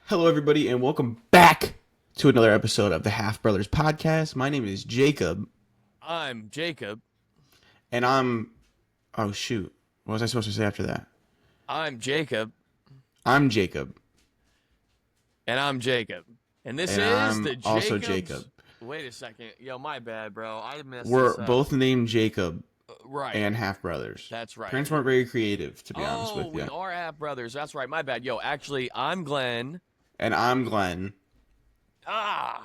Hello, everybody, and welcome back to another episode of the Half Brothers Podcast. My name is Jacob, I'm Jacob. and I'm. Oh, shoot. What was I supposed to say after that? I'm Jacob. I'm Jacob, And I'm Jacob. And this and is I'm the also Jacob. Jacobs. Wait a second. Yo, my bad, bro. I messed We're this up. both named Jacob Right. and half brothers. That's right. Parents weren't very creative, to be honest Oh, with we you. are half brothers. That's right. My bad. Yo, actually, I'm Glenn. And I'm Glenn. Ah.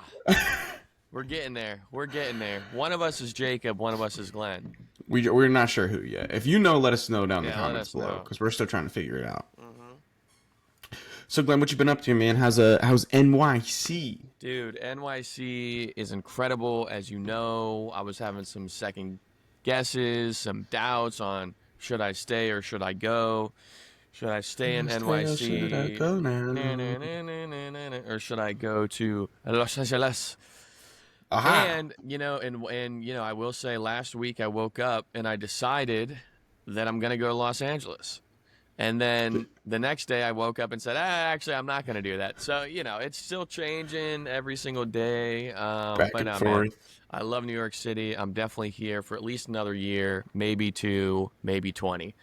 We're getting there. We're getting there. One of us is Jacob. One of us is Glenn. We're not sure who yet. If you know, let us know down in the Yeah, let comments us below, know. because we're still trying to figure it out. Mm-hmm. So, Glenn, what you been up to, man? How's NYC? Dude, NYC is incredible. As you know, I was having some second guesses, some doubts on should I stay or should I go? Should I stay in Should I NYC? go now? Or should I go to Los Angeles? Aha! And I will say last week I woke up and I decided that I'm going to go to Los Angeles. And then the next day I woke up and said, actually, I'm not going to do that. So, it's still changing every single day. Back But and no, man, forth. I love New York City. I'm definitely here for at least another year, maybe two, maybe 20.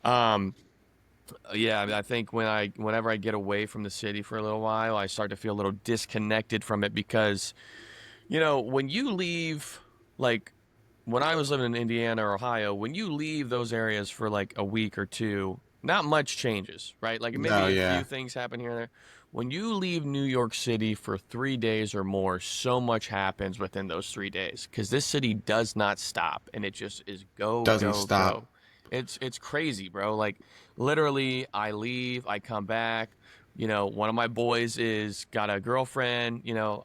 Um, yeah, I think whenever I get away from the city for a little while, I start to feel a little disconnected from it because, when you leave, like when I was living in Indiana or Ohio, when you leave those areas for like a week or two, not much changes, right? Like Oh maybe a few yeah, things happen here and there. When you leave New York City for 3 days or more, so much happens within those 3 days because this city does not stop and it just is go, doesn't go, stop. go. It's crazy, bro. Like literally, I leave, I come back. One of my boys is got a girlfriend.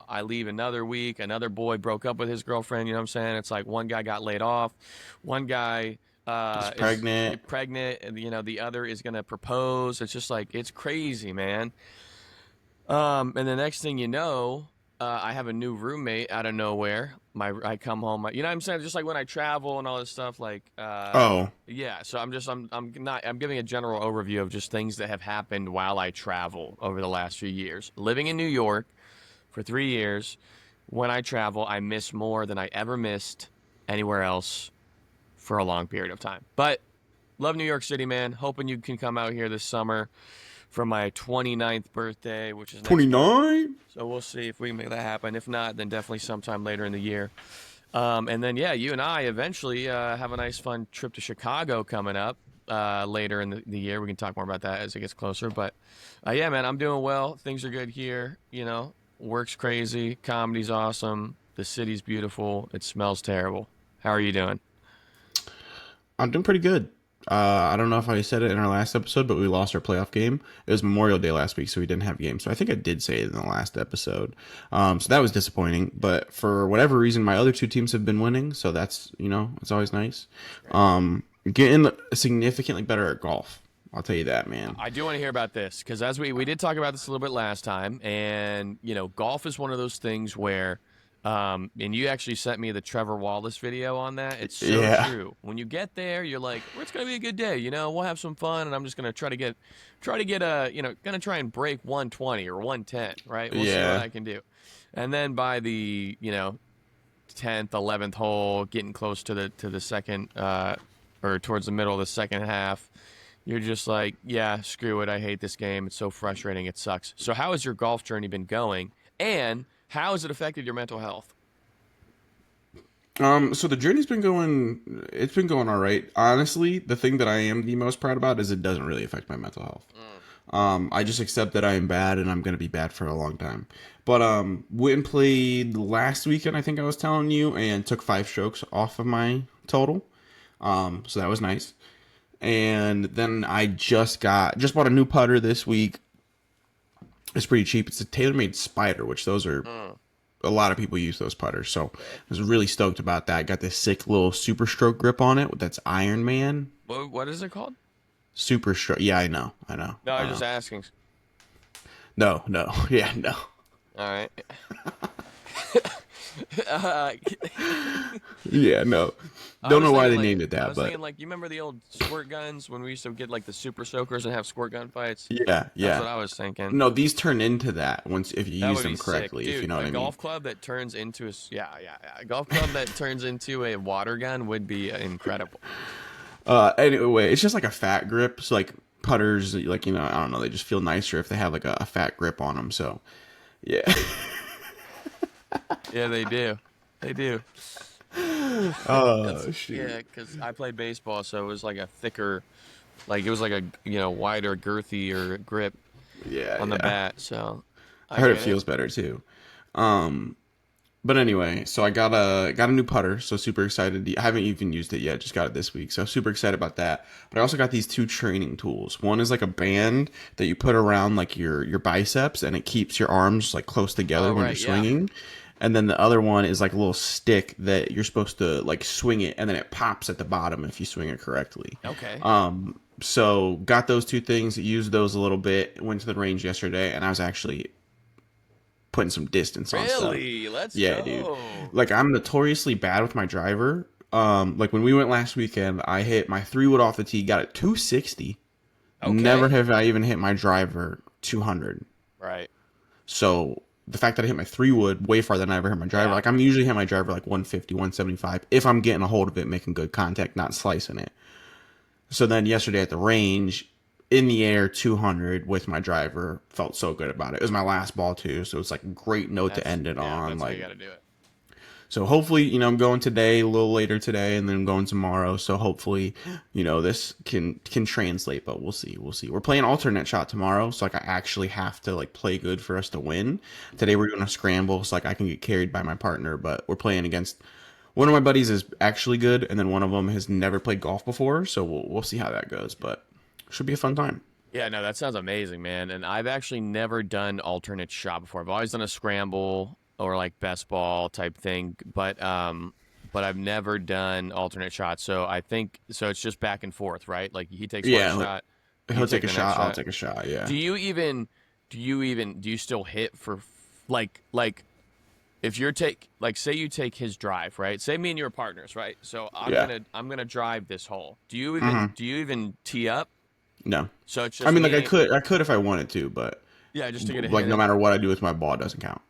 I leave another week. Another boy broke up with his girlfriend. You know what I'm saying? It's like one guy got laid off, one guy It's is pregnant. pregnant, and the other is gonna propose. It's just like it's crazy, man. And the next thing you know, I have a new roommate out of nowhere. I come home, you know what I'm saying? Just like when I travel and all this stuff, like Oh, yeah. So I'm giving a general overview of just things that have happened while I travel over the last few years. Living in New York for 3 years, when I travel, I miss more than I ever missed anywhere else for a long period of time. But love New York City, man. Hoping you can come out here this summer for my 29th birthday, which is next month. 29? So we'll see if we can make that happen. If not, then definitely sometime later in the year. And then, yeah, you and I eventually have a nice, fun trip to Chicago coming up later in the year. We can talk more about that as it gets closer. But yeah, man, I'm doing well. Things are good here. Work's crazy. Comedy's awesome. The city's beautiful. It smells terrible. How are you doing? I'm doing pretty good. I don't know if I said it in our last episode, but we lost our playoff game. It was Memorial Day last week, so we didn't have games. So I think I did say it in the last episode. So that was disappointing. But for whatever reason, my other two teams have been winning, so that's it's always nice. Getting significantly better at golf. I'll tell you that, man. I do want to hear about this because as we did talk about this a little bit last time, and golf is one of those things where, and you actually sent me the Trevor Wallace video on that. It's so Yeah, true. When you get there, you're like, well, it's gonna be a good day. We'll have some fun, and I'm just gonna try to get gonna try and break 120 or 110. Right? We'll see what yeah. I can do. And then by the 10th, 11th hole, getting close to the second or towards the middle of the second half. You're just like, yeah, screw it. I hate this game. It's so frustrating. It sucks. So, how has your golf journey been going? And how has it affected your mental health? So the journey's been going. It's been going all right. Honestly, the thing that I am the most proud about is it doesn't really affect my mental health. I just accept that I am bad and I'm going to be bad for a long time. But went and played last weekend. I think I was telling you, and took 5 strokes off of my total. So that was nice. And then I just bought a new putter this week. It's pretty cheap. It's a TaylorMade Spider, which those are a lot of people use those putters. So I was really stoked about that. Got this sick little Super Stroke grip on it. That's Iron Man What is it called? Super Stroke. Yeah, I know. I know. No, I'm just asking. No, no. Yeah, no. All right. uh, Yeah, no, I don't was know why thinking they like named it I that, was but thinking like you remember the old squirt guns when we used to get like the super soakers and have squirt gun fights? yeah, That's yeah. what I was thinking. No, these turn into that once if you That use would be them sick, correctly, if you dude. know what A I mean. golf club that turns into a golf club that turns into a water gun would be incredible. Anyway, it's just like a fat grip. So like putters, like I don't know, they just feel nicer if they have like a fat grip on them. So yeah. Yeah, they do. They do. Oh shoot. Because I played baseball, so it was like a thicker, like it was like a wider, girthier grip Yeah, on the yeah. bat. So I I heard it get it. feels better too. Um, but anyway, so I got a new putter, so super excited. I haven't even used it yet, just got it this week, so super excited about that. But I also got these two training tools. One is like a band that you put around like your biceps, and it keeps your arms like close together Oh when you're right, yeah. swinging. And then the other one is like a little stick that you're supposed to like swing it, and then it pops at the bottom if you swing it correctly. Okay. So got those two things, used those a little bit, went to the range yesterday, and I was actually putting some distance on stuff. Really? Let's Yeah, dude. go. Like I'm notoriously bad with my driver. Like when we went last weekend, I hit my 3 wood off the tee, got it 260. Never Okay. have I even hit my driver 200. Right. So the fact that I hit my 3 wood way farther than I ever hit my driver, Yeah. like I'm usually hit my driver like 150, 175 if I'm getting a hold of it, making good contact, not slicing it. So then yesterday at the range, in the air 200 with my driver, felt so good about it. It was my last ball too, so it's like a great note to end it on. That's how you Like, got to do it. so hopefully, I'm going today, a little later today, and then I'm going tomorrow. So hopefully, this can translate, but we'll see. We'll see. We're playing alternate shot tomorrow, so like I actually have to like play good for us to win. Today we're doing a scramble, so like I can get carried by my partner, but we're playing against one of my buddies is actually good, and then one of them has never played golf before, so we'll see how that goes. But should be a fun time. Yeah, no, that sounds amazing, man. And I've actually never done alternate shot before. I've always done a scramble or like best ball type thing, but I've never done alternate shot. So I think so. It's just back and forth, right? Like he takes one Yeah, like shot, you he'll take take a the next shot, I'll shot. take a shot. Yeah, Do you even, do you still hit for like if you're like say you take his drive, right? Say me and you are partners, right? So yeah. I'm gonna drive this hole. Hmm. Do you even tee up? No, So it's I just mean like I me. could, I could if I wanted to, but Yeah, just to get a like hit no in. matter what I do with my ball, it doesn't count.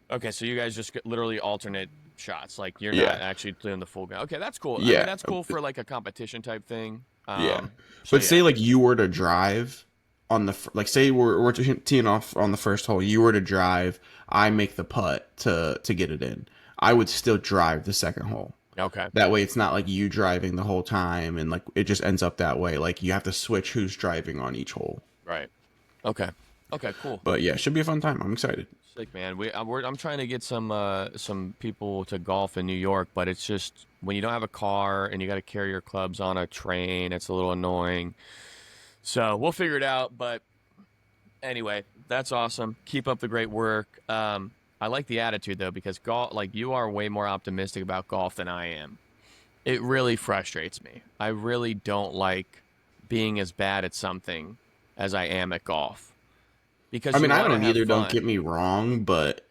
Okay, so you guys just literally alternate shots. Like you're not Yeah, actually doing the full gun. Okay, that's cool. I mean, yeah, that's cool for like a competition type thing. yeah. So But say yeah. like you were to drive on the like say we're teeing off on the first hole, you were to drive, I make the putt to get it in. I would still drive the second hole. Okay. That way, it's not like you driving the whole time, and like it just ends up that way. Like you have to switch who's driving on each hole. Right. Okay. Okay. Cool. But yeah, it should be a fun time. I'm excited. Sick, man. I'm trying to get some people to golf in New York, but it's just when you don't have a car and you got to carry your clubs on a train, it's a little annoying. So we'll figure it out. But anyway, that's awesome. Keep up the great work. I like the attitude though because golf, like you are way more optimistic about golf than I am. It really frustrates me. I really don't like being as bad at something as I am at golf I because you mean, I want to don't have either. Don't get fun. me wrong, but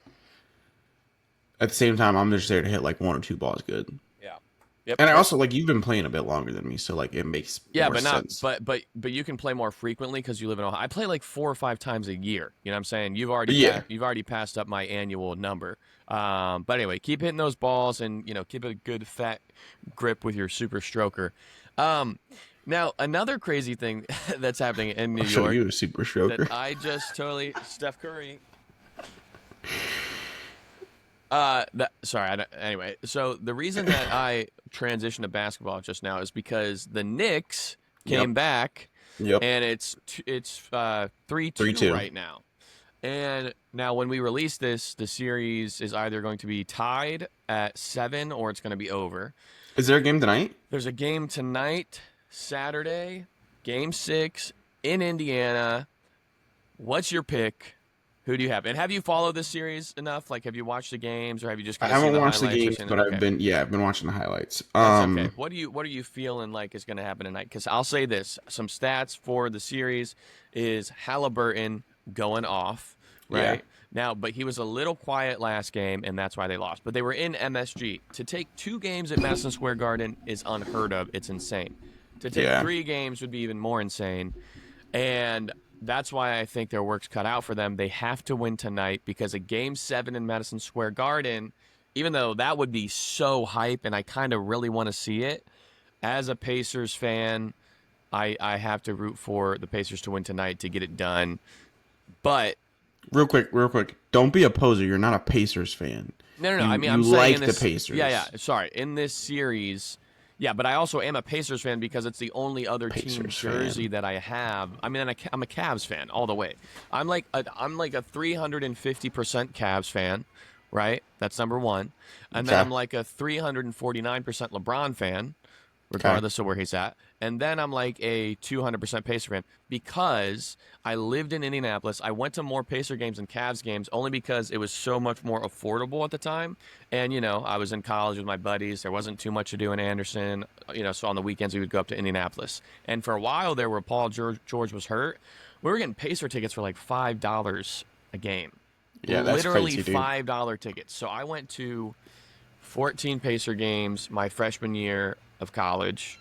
at the same time, I'm just there to hit like one or two balls good. Yeah. Yep. And I But also like you've been playing a bit longer than me, so like it makes yeah, more but not sense. but you can play more frequently because you live in Ohio. I play like 4 or 5 times a year. You know what I'm saying? Yeah, You've already passed up my annual number. But anyway, keep hitting those balls and keep a good fat grip with your super stroker. Um, now another crazy thing that's happening in New I'll show York you a super that stroker. I just totally Steph Curry. Sorry. Anyway, so the reason that I transitioned to basketball just now is because the Knicks came Yep, back, yep. and it's 3-2 3-2. right now. And now when we release this, the series is either going to be tied at 7 or it's going to be over. Is there a game tonight? There's a game tonight, Saturday, Game 6 in Indiana. What's your pick? Who do you have? And have you followed this series enough? Like, have you watched the games, or have you just I kind of seen haven't the watched the highlights or games, seen? but Okay, I've been watching the highlights. that's okay. What are you feeling like is going to happen tonight? Because I'll say this: some stats for the series is Halliburton going off Yeah. right? Now, but he was a little quiet last game, and that's why they lost. But they were in MSG. To take 2 games at Madison Square Garden is unheard of. It's insane. To take Yeah. 3 games would be even more insane. And that's why I think their work's cut out for them. They have to win tonight because a game 7 in Madison Square Garden, even though that would be so hype and I kind of really want to see it, as a Pacers fan, I have to root for the Pacers to win tonight to get it done. But Real quick. Don't be a poser. You're not a Pacers fan. no. I mean, You I'm saying like in the this. Pacers. Yeah. Sorry, in this series. Yeah, but I also am a Pacers fan because it's the only other team Pacers jersey fan. that I have. I mean, I'm a Cavs fan all the way. I'm like a 350% Cavs fan, right? That's number one. And then Okay. I'm like a 349% LeBron fan, Okay. regardless of where he's at. And then I'm like a 200% Pacer fan because I lived in Indianapolis. I went to more Pacer games than Cavs games only because it was so much more affordable at the time. And, I was in college with my buddies. There wasn't too much to do in Anderson. So on the weekends we would go up to Indianapolis. And for a while there where Paul George was hurt, we were getting Pacer tickets for like $5 a game. Yeah, that's Literally crazy, dude. $5 tickets. So I went to 14 Pacer games my freshman year of college,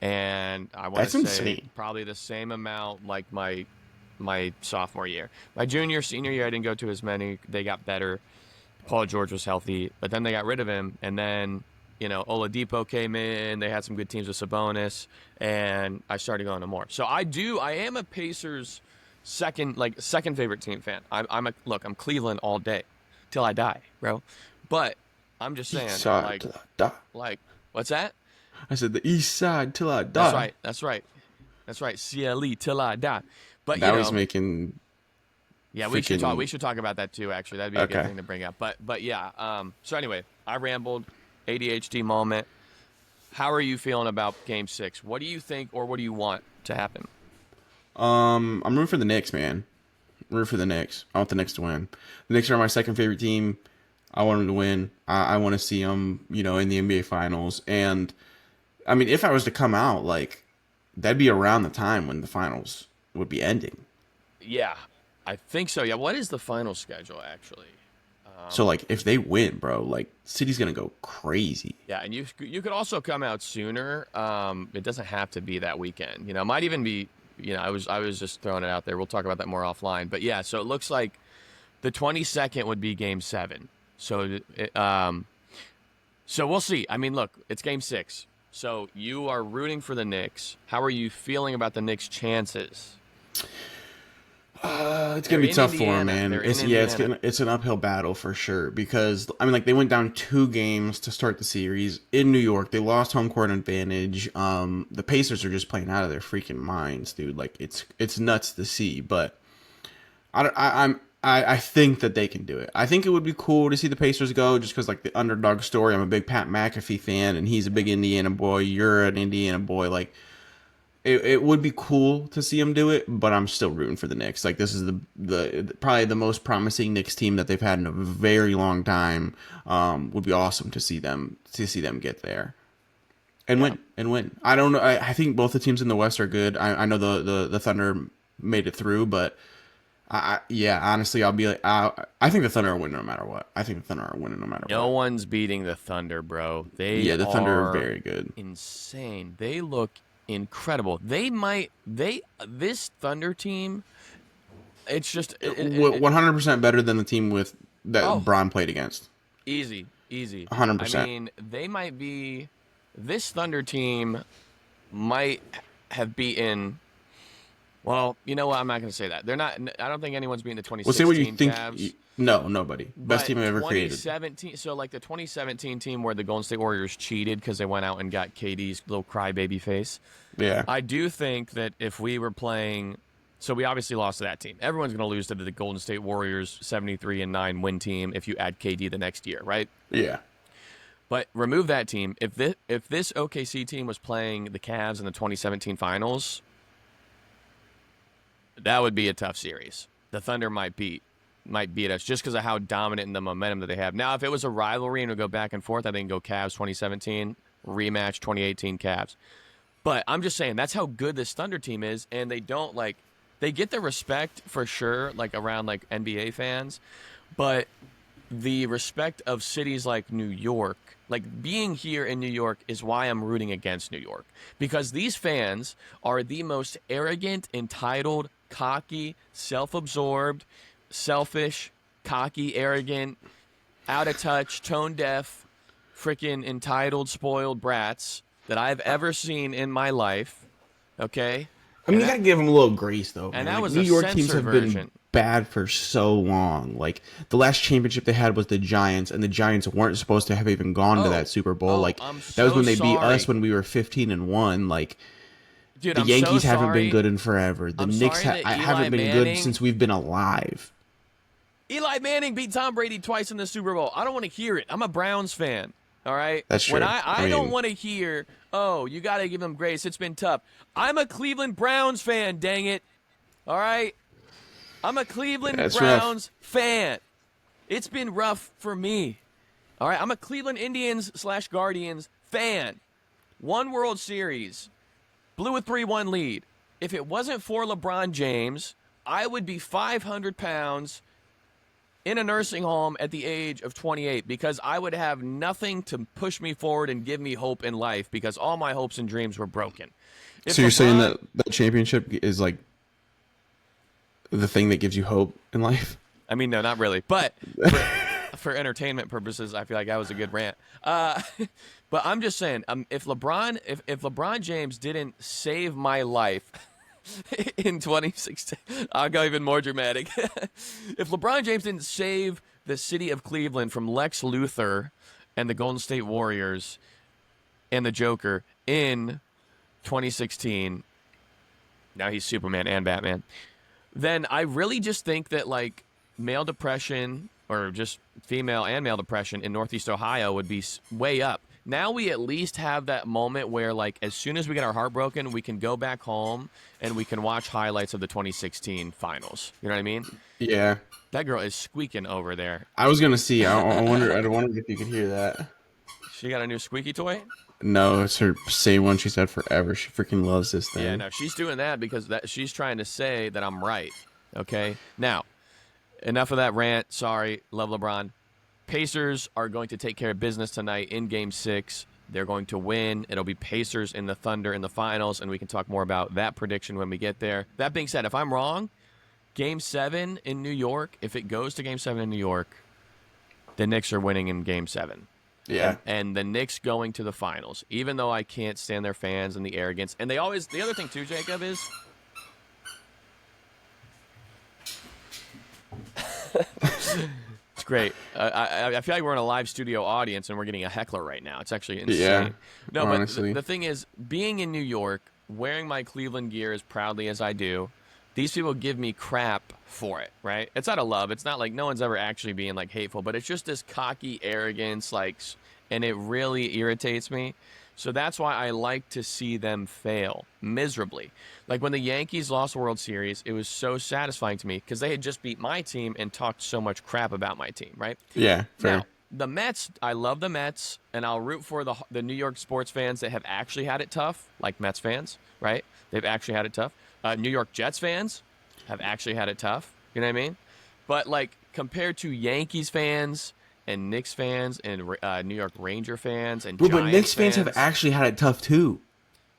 and I want That's to say insane. probably the same amount like my sophomore year. My junior, senior year, I didn't go to as many. They got better. Paul George was healthy, but then they got rid of him, and then Oladipo came in. They had some good teams with Sabonis, and I started going to more. So I am a Pacers second favorite team fan. I'm Cleveland all day till I die, bro. But I'm just saying, East side till I die. what's that? I said the East Side till I die. That's right. CLE till I die. But That was making. yeah, we should freaking- talk about that too. Actually, that'd be a good Okay. thing to bring up. But yeah. So anyway, I rambled. ADHD moment. How are you feeling about Game 6? What do you think, or what do you want to happen? I'm rooting for the Knicks, man. I'm rooting for the Knicks. I want the Knicks to win. The Knicks are my second favorite team. I want them to win. I want to see them, in the NBA Finals. And I mean, if I was to come out, like, that'd be around the time when the finals would be ending. Yeah, I think so. Yeah, what is the final schedule actually? So, like, if they win, bro, like, City's gonna go crazy. Yeah, and you could also come out sooner. It doesn't have to be that weekend. It might even be. I was just throwing it out there. We'll talk about that more offline. But yeah, so it looks like the 22nd would be Game 7. So so we'll see. I mean, look, it's Game 6. So you are rooting for the Knicks. How are you feeling about the Knicks' chances? It's They're gonna be in tough for Indiana. them, man. They're in It's an uphill battle for sure because I mean, like, they went down 2 games to start the series in New York. They lost home court advantage. The Pacers are just playing out of their freaking minds, dude. Like, it's nuts to see, but I think that they can do it. I think it would be cool to see the Pacers go just because, like, the underdog story. I'm a big Pat McAfee fan, and he's a big Indiana boy. You're an Indiana boy, like. It would be cool to see them do it, but I'm still rooting for the Knicks. Like, this is the probably the most promising Knicks team that they've had in a very long time. Would be awesome to see them get there and win. I don't know. I think both the teams in the West are good. I know the Thunder made it through, but honestly, I'll be like, I think the Thunder are winning no matter what. I think the Thunder are winning no matter No what. one's beating the Thunder, bro. The Thunder are very good. Insane. They look incredible. This Thunder team, it's just 100% better than the team that Braun played against. easy. 100%. I mean, this Thunder team might have beaten. Well, you know what? I'm not going to say that. They're not. I don't think anyone's beaten the 2016 Well, say what you think. Cavs. No, nobody. Best team I've ever created. 2017. So like the 2017 team where the Golden State Warriors cheated because they went out and got KD's little crybaby face. Yeah. I do think that if we were playing, so we obviously lost to that team. Everyone's going to lose to the Golden State Warriors 73-9 win team if you add KD the next year, right? Yeah. But remove that team. If this OKC team was playing the Cavs in the 2017 finals, that would be a tough series. The Thunder might beat us just because of how dominant and the momentum that they have. Now, if it was a rivalry and we go back and forth, I think go Cavs 2017, rematch 2018 Cavs. But I'm just saying that's how good this Thunder team is, and they don't they get the respect for sure, like around like NBA fans, but the respect of cities like New York, like being here in New York is why I'm rooting against New York. Because these fans are the most arrogant, entitled, cocky, self-absorbed, selfish, cocky, arrogant, out of touch, tone deaf, freaking entitled, spoiled brats that I've ever seen in my life. Okay? I mean, And you that gotta give them a little grace, though, and man. that Like, was New a York teams censored have been version. bad for so long. Like, the last championship they had was the Giants, and the Giants weren't supposed to have even gone to that Oh, Super Bowl. oh, Like, I'm that was so when they beat us sorry. when we were 15-1. Like, Dude, the I'm so Yankees haven't been sorry. good in forever. The I'm Knicks sorry that haven't been good since we've been alive. Eli Manning beat Tom Brady twice in the Super Bowl. I don't want to hear it. I'm a Browns fan. All right. That's When true. I don't want to hear, oh, you got to give him grace. It's been tough. I'm a Cleveland Browns fan, dang it. All right. I'm a Cleveland that's rough. Browns fan. It's been rough for me. All right. I'm a Cleveland Indians / Guardians fan. One World Series. Blew a 3-1 lead. If it wasn't for LeBron James, I would be 500 pounds in a nursing home at the age of 28 because I would have nothing to push me forward and give me hope in life because all my hopes and dreams were broken. If So you're saying LeBron, that that championship is like the thing that gives you hope in life? I mean, no, not really, but for entertainment purposes, I feel like that was a good rant. But I'm just saying, if LeBron James didn't save my life in 2016, I'll go even more dramatic. If LeBron James didn't save the city of Cleveland from Lex Luthor and the Golden State Warriors and the Joker in 2016, now he's Superman and Batman, then I really just think that like male depression or just female and male depression in Northeast Ohio would be way up. Now we at least have that moment where, like, as soon as we get our heart broken, we can go back home and we can watch highlights of the 2016 finals. You know what I mean? Yeah. That girl is squeaking over there. I was gonna see. I wonder. I wondered if you could hear that. She got a new squeaky toy? No, it's her same one she's had forever. She freaking loves this thing. Yeah, no, she's doing that because she's trying to say that I'm right. Okay? Now, enough of that rant. Sorry, love LeBron. Pacers are going to take care of business tonight in Game 6. They're going to win. It'll be Pacers in the Thunder in the finals, and we can talk more about that prediction when we get there. That being said, if I'm wrong, Game 7 in New York, if it goes to Game 7 in New York, the Knicks are winning in Game 7. Yeah. And the Knicks going to the finals, even though I can't stand their fans and the arrogance. And they always, the other thing too, Jacob, is it's great. I feel like we're in a live studio audience and we're getting a heckler right now. It's actually insane. Yeah, No, honestly. but the thing is, being in New York, wearing my Cleveland gear as proudly as I do, these people give me crap for it, right? It's out of love. It's not like no one's ever actually being like hateful, but it's just this cocky arrogance, like, and it really irritates me. So that's why I like to see them fail miserably. Like when the Yankees lost the World Series, it was so satisfying to me because they had just beat my team and talked so much crap about my team, right? Yeah, fair. Now, the Mets, I love the Mets, and I'll root for the New York sports fans that have actually had it tough, like Mets fans, right? They've actually had it tough. New York Jets fans have actually had it tough. You know what I mean? But like compared to Yankees fans and Knicks fans and New York Ranger fans and Bro, Giants but Knicks fans have fans, actually had it tough too.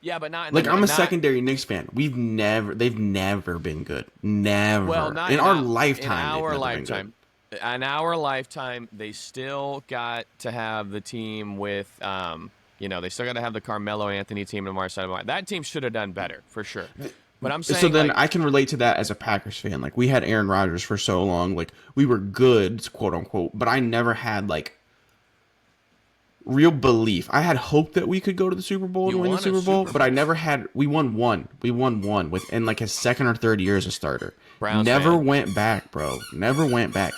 yeah, but not in Like the, I'm a not, secondary Knicks fan. They've never been good. Never. well, not in our our- lifetime. In our they've never been lifetime, good. in our lifetime, they still got to have the team with, they still got to have the Carmelo Anthony team and Marcelo. That team should have done better for sure. But I'm saying, So then like, I can relate to that as a Packers fan. Like we had Aaron Rodgers for so long. Like we were good, quote unquote, but I never had like real belief. I had hope that we could go to the Super Bowl and win the won a Super Bowl, Super but I never had. We won one. We won one within like his second or third year as a starter. Browns never fan. went back, bro. Never went back.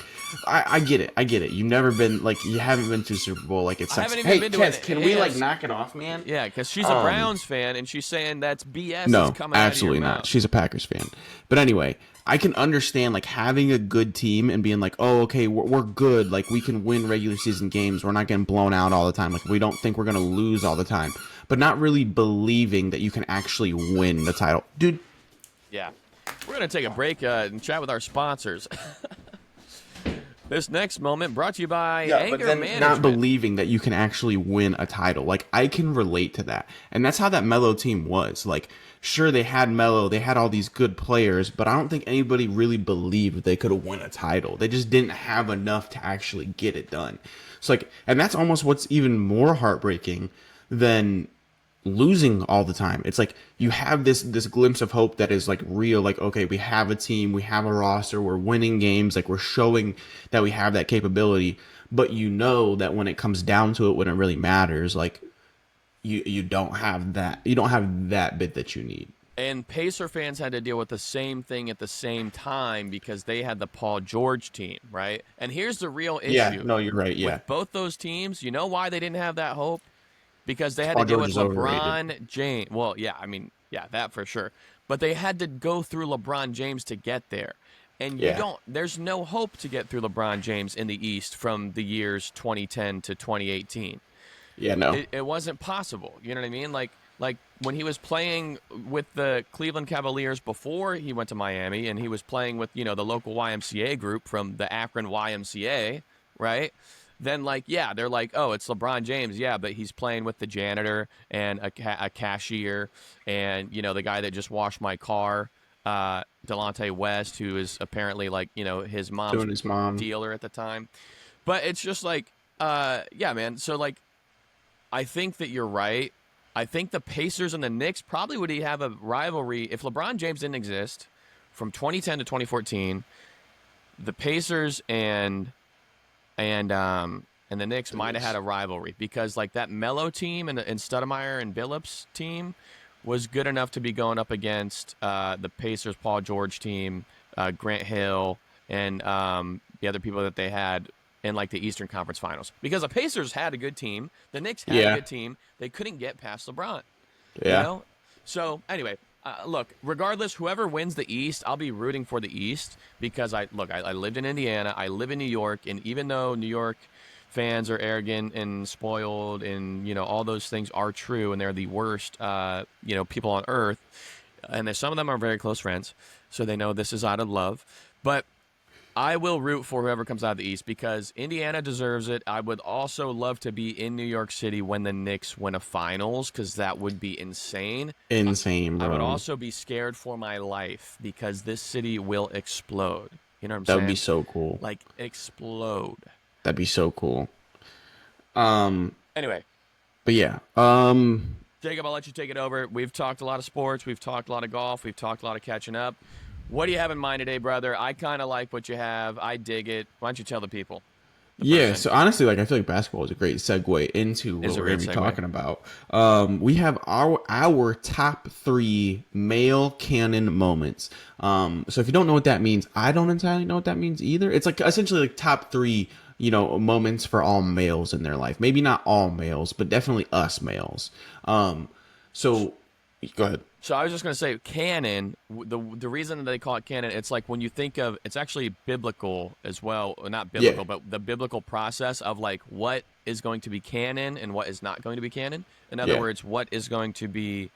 I get it. I get it. You've never been like you haven't been to a Super Bowl. Like it sucks. haven't even Hey, been to Kez, an can we like AFC knock it off, man? yeah, because she's a Browns fan and she's saying that's BS. No, is coming absolutely out of your not. mouth. She's a Packers fan. But anyway, I can understand like having a good team and being like, oh, okay, we're good. Like we can win regular season games. We're not getting blown out all the time. Like we don't think we're gonna lose all the time. But not really believing that you can actually win the title, dude. Yeah. We're going to take a break and chat with our sponsors. This next moment brought to you by Yeah, but Anger then not Management. believing that you can actually win a title. Like, I can relate to that. And that's how that Melo team was. Like, sure, they had Melo, they had all these good players, but I don't think anybody really believed they could win a title. They just didn't have enough to actually get it done. So, like, and that's almost what's even more heartbreaking than losing all the time. It's like you have this glimpse of hope that is like real, like, okay, we have a team, we have a roster, we're winning games, like we're showing that we have that capability, but you know that when it comes down to it, when it really matters, like you don't have that. You don't have that bit that you need. And Pacer fans had to deal with the same thing at the same time because they had the Paul George team, right? And here's the real Yeah, issue no, you're right. Yeah. with both those teams. You know why they didn't have that hope? Because they had to Paul deal George with is overrated. LeBron James. Well, yeah, I mean, yeah, that for sure. But they had to go through LeBron James to get there. And Yeah. there's no hope to get through LeBron James in the East from the years 2010 to 2018. Yeah, no. It wasn't possible. You know what I mean? Like when he was playing with the Cleveland Cavaliers before he went to Miami, and he was playing with the local YMCA group from the Akron YMCA, right? Then like yeah, they're like, oh, it's LeBron James, yeah, but he's playing with the janitor and a cashier and the guy that just washed my car, Delonte West, who is apparently like his mom's Doing his mom. dealer at the time. But it's just like, yeah, man. So like I think that you're right. I think the Pacers and the Knicks probably would have a rivalry if LeBron James didn't exist from 2010 to 2014. The Pacers and the Knicks The might have had Knicks. a rivalry because like that Melo team and Stoudemire and Billups team was good enough to be going up against the Pacers Paul George team, Grant Hill, and the other people that they had in like the Eastern Conference Finals. Because the Pacers had a good team, the Knicks had a Yeah. good team, they couldn't get past LeBron. You Yeah. know, so anyway, look. Regardless, whoever wins the East, I'll be rooting for the East because I lived in Indiana, I live in New York, and even though New York fans are arrogant and spoiled, and all those things are true, and they're the worst, people on earth, and some of them are very close friends, so they know this is out of love, but I will root for whoever comes out of the East because Indiana deserves it. I would also love to be in New York City when the Knicks win a finals because that would be insane. Insane, I would bro. also be scared for my life because this city will explode. You know what I'm That would be saying? so cool. Like, explode. That'd be so cool. Um, Anyway, but yeah. Jacob, I'll let you take it over. We've talked a lot of sports. We've talked a lot of golf. We've talked a lot of catching up. What do you have in mind today, brother? I kind of like what you have. I dig it. Why don't you tell the people the first Yeah, thing? so honestly, like I feel like basketball is a great segue into Is what a we're great going to be segue. talking about. We have our top three male canon moments. So if you don't know what that means, I don't entirely know what that means either. It's like essentially like top three, moments for all males in their life. Maybe not all males, but definitely us males. So go ahead. So I was just going to say, canon. The reason that they call it canon, it's like when you think of, it's actually biblical as well, or not Yeah. biblical, but the biblical process of like what is going to be canon and what is not going to be canon. In other Yeah. words, what is going to be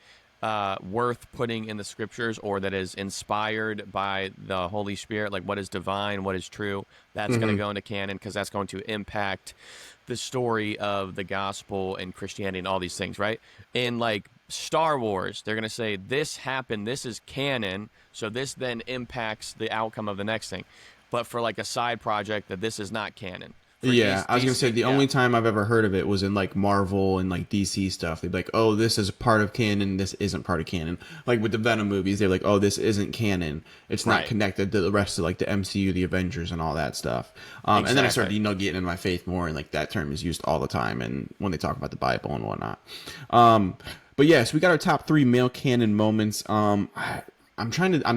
worth putting in the scriptures or that is inspired by the Holy Spirit, like what is divine, what is true. That's going to go into canon because that's going to impact the story of the gospel and Christianity and all these things, right? In like Star Wars, they're going to say this happened, this is canon, so this then impacts the outcome of the next thing. But for like a side project, that this is not canon. For Yeah, I was gonna say the yeah, only time I've ever heard of it was in like Marvel and like DC stuff. They'd be like, "Oh, this is part of canon. This isn't part of canon." Like with the Venom movies, they're like, "Oh, this isn't canon. It's not right, connected to the rest of like the MCU, the Avengers, and all that stuff." And then I started, exactly. getting in my faith more, and like that term is used all the time, and when they talk about the Bible and whatnot. But yes, we got our top three male canon moments. I'm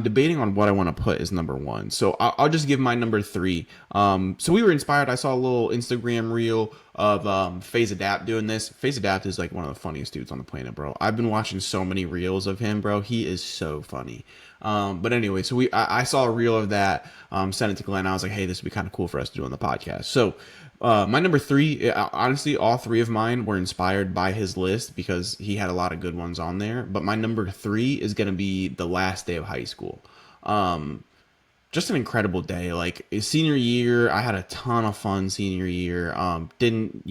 debating on what I want to put as number one. So I'll just give my number three. So we were inspired. I saw a little Instagram reel of Phase Adapt doing this. Phase Adapt is like one of the funniest dudes on the planet, bro. I've been watching so many reels of him, bro. He is so funny. But anyway, so I saw a reel of that, sent it to Glenn. I was like, hey, this would be kind of cool for us to do on the podcast. So my number three, honestly, all three of mine were inspired by his list because he had a lot of good ones on there. But my number three is going to be the last day of high school. Just an incredible day. Like senior year, I had a ton of fun senior year. Didn't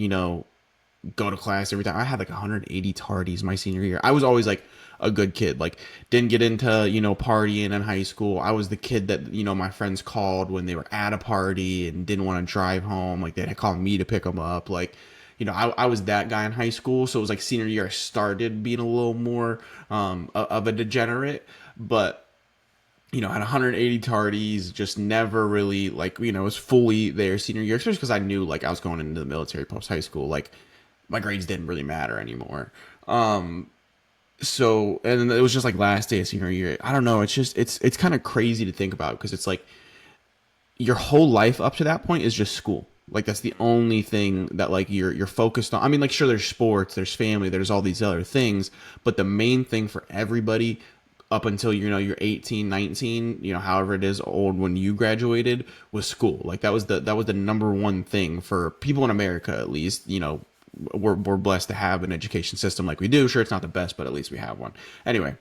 go to class every time. I had like 180 tardies my senior year. I was always like a good kid. Like didn't get into partying in high school. I was the kid that my friends called when they were at a party and didn't want to drive home. Like they'd call me to pick them up. Like I was that guy in high school. So it was like senior year I started being a little more of a degenerate, but had 180 tardies, just never really like, was fully there senior year, especially because I knew like I was going into the military post high school. Like my grades didn't really matter anymore. So, and it was just like last day of senior year. I don't know. It's just, it's kind of crazy to think about because it's like your whole life up to that point is just school. Like that's the only thing that like you're focused on. I mean, like sure, there's sports, there's family, there's all these other things, but the main thing for everybody up until you're 18, 19, however it is old when you graduated was school. Like that was the number one thing for people in America, at least. We're blessed to have an education system like we do. Sure, it's not the best, but at least we have one. Anyway,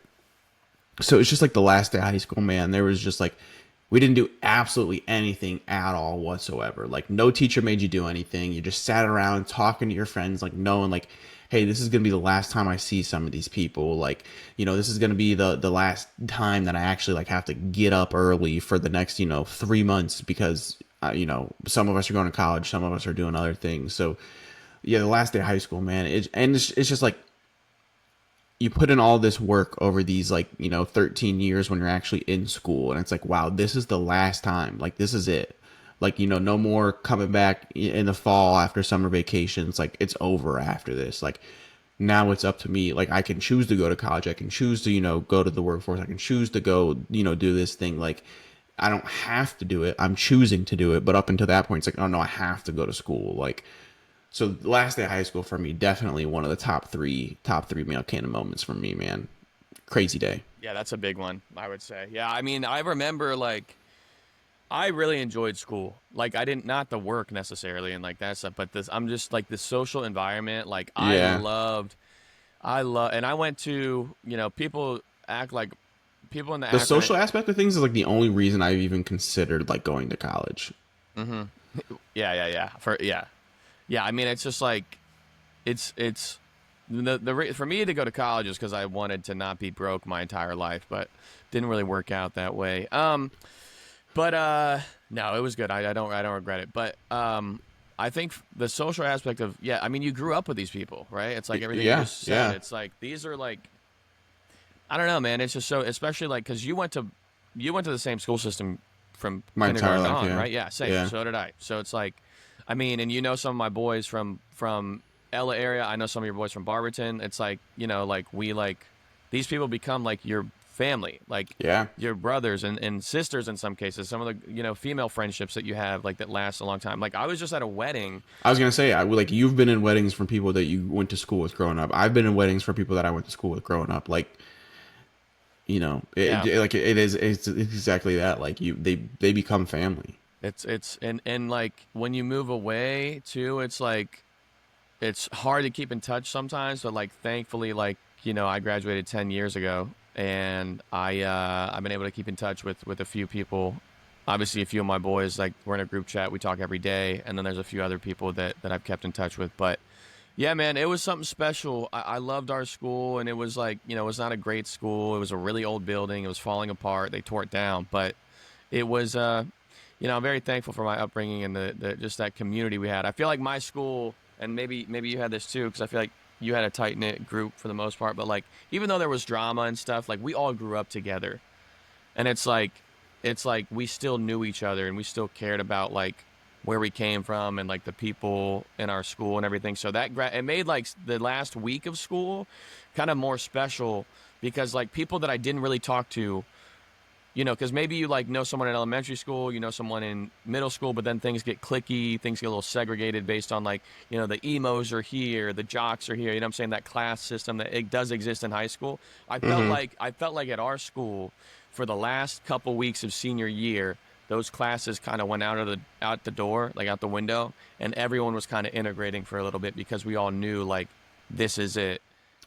so it's just like the last day of high school, man. There was just like we didn't do absolutely anything at all whatsoever. Like no teacher made you do anything. You just sat around talking to your friends, like knowing like, hey, this is gonna be the last time I see some of these people. Like, this is gonna be the last time that I actually like have to get up early for the next 3 months because some of us are going to college, some of us are doing other things. So yeah, the last day of high school, man. It's just like you put in all this work over these like 13 years when you're actually in school, and it's like, wow, this is the last time. Like this is it. Like no more coming back in the fall after summer vacations. Like it's over after this. Like now it's up to me. Like I can choose to go to college, I can choose to go to the workforce, I can choose to go do this thing. Like I don't have to do it, I'm choosing to do it. But up until that point, it's like, oh no, I have to go to school. Like, so the last day of high school for me, definitely one of the top three male canon moments for me, man. Crazy day. Yeah, that's a big one, I would say. Yeah, I mean, I remember like I really enjoyed school. Like I didn't, not the work necessarily and like that stuff, but this, I'm just like the social environment. Like Yeah. and I went to, people act like people in the The Akron. social aspect of things is like the only reason I've even considered like going to college. Hmm. Yeah. Yeah. I mean, it's just like, it's for me to go to college is because I wanted to not be broke my entire life, but didn't really work out that way. But no, it was good. I don't regret it. But I think the social aspect of, yeah, I mean, you grew up with these people, right? It's like everything you Yeah, just said. yeah. It's like these are like, I don't know, man. It's just so, especially like because you went to the same school system from My entire kindergarten life, on, yeah. right? Yeah, same. Yeah. So did I. So it's like, I mean, and some of my boys from Ella area. I know some of your boys from Barberton. It's like, like we like these people become like your family, like Yeah. your brothers and sisters in some cases. Some of the female friendships that you have like that last a long time. Like I was just at a wedding. I was gonna say, like you've been in weddings from people that you went to school with growing up. I've been in weddings for people that I went to school with growing up. Like, Yeah, like it's exactly that. Like they become family. it's and like when you move away too, it's like it's hard to keep in touch sometimes, but like thankfully, like I graduated 10 years ago, and I've been able to keep in touch with a few people. Obviously, a few of my boys, like we're in a group chat, we talk every day, and then there's a few other people that I've kept in touch with. But yeah, man, it was something special. I loved our school, and it was like it was not a great school. It was a really old building. It was falling apart. They tore it down, but it was I'm very thankful for my upbringing and the just that community we had. I feel like my school, and maybe you had this too, because I feel like you had a tight knit group for the most part. But like, even though there was drama and stuff, like we all grew up together, and it's like we still knew each other and we still cared about like where we came from and like the people in our school and everything. So it made like the last week of school kind of more special because like people that I didn't really talk to, because maybe you like know someone in elementary school, someone in middle school, but then things get clicky, things get a little segregated based on like, the emos are here, the jocks are here. You know what I'm saying? That class system that it does exist in high school. Mm-hmm. I felt like at our school for the last couple weeks of senior year, those classes kind of went out the door, like out the window, and everyone was kind of integrating for a little bit because we all knew like this is it.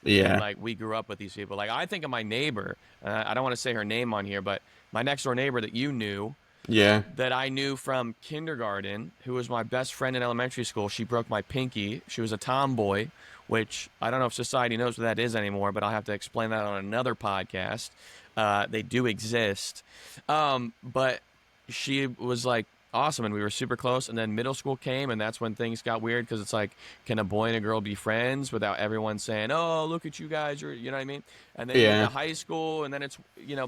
and Yeah. like we grew up with these people. Like I think of my neighbor. I don't want to say her name on here, but my next door neighbor that you knew, Yeah. that I knew from kindergarten, who was my best friend in elementary school. She broke my pinky. She was a tomboy, which I don't know if society knows what that is anymore, but I'll have to explain that on another podcast. They do exist. But she was like awesome, and we were super close. And then middle school came, and that's when things got weird because it's like, can a boy and a girl be friends without everyone saying, "Oh, look at you guys," or you know what I mean? And then you get to Yeah. high school, and then it's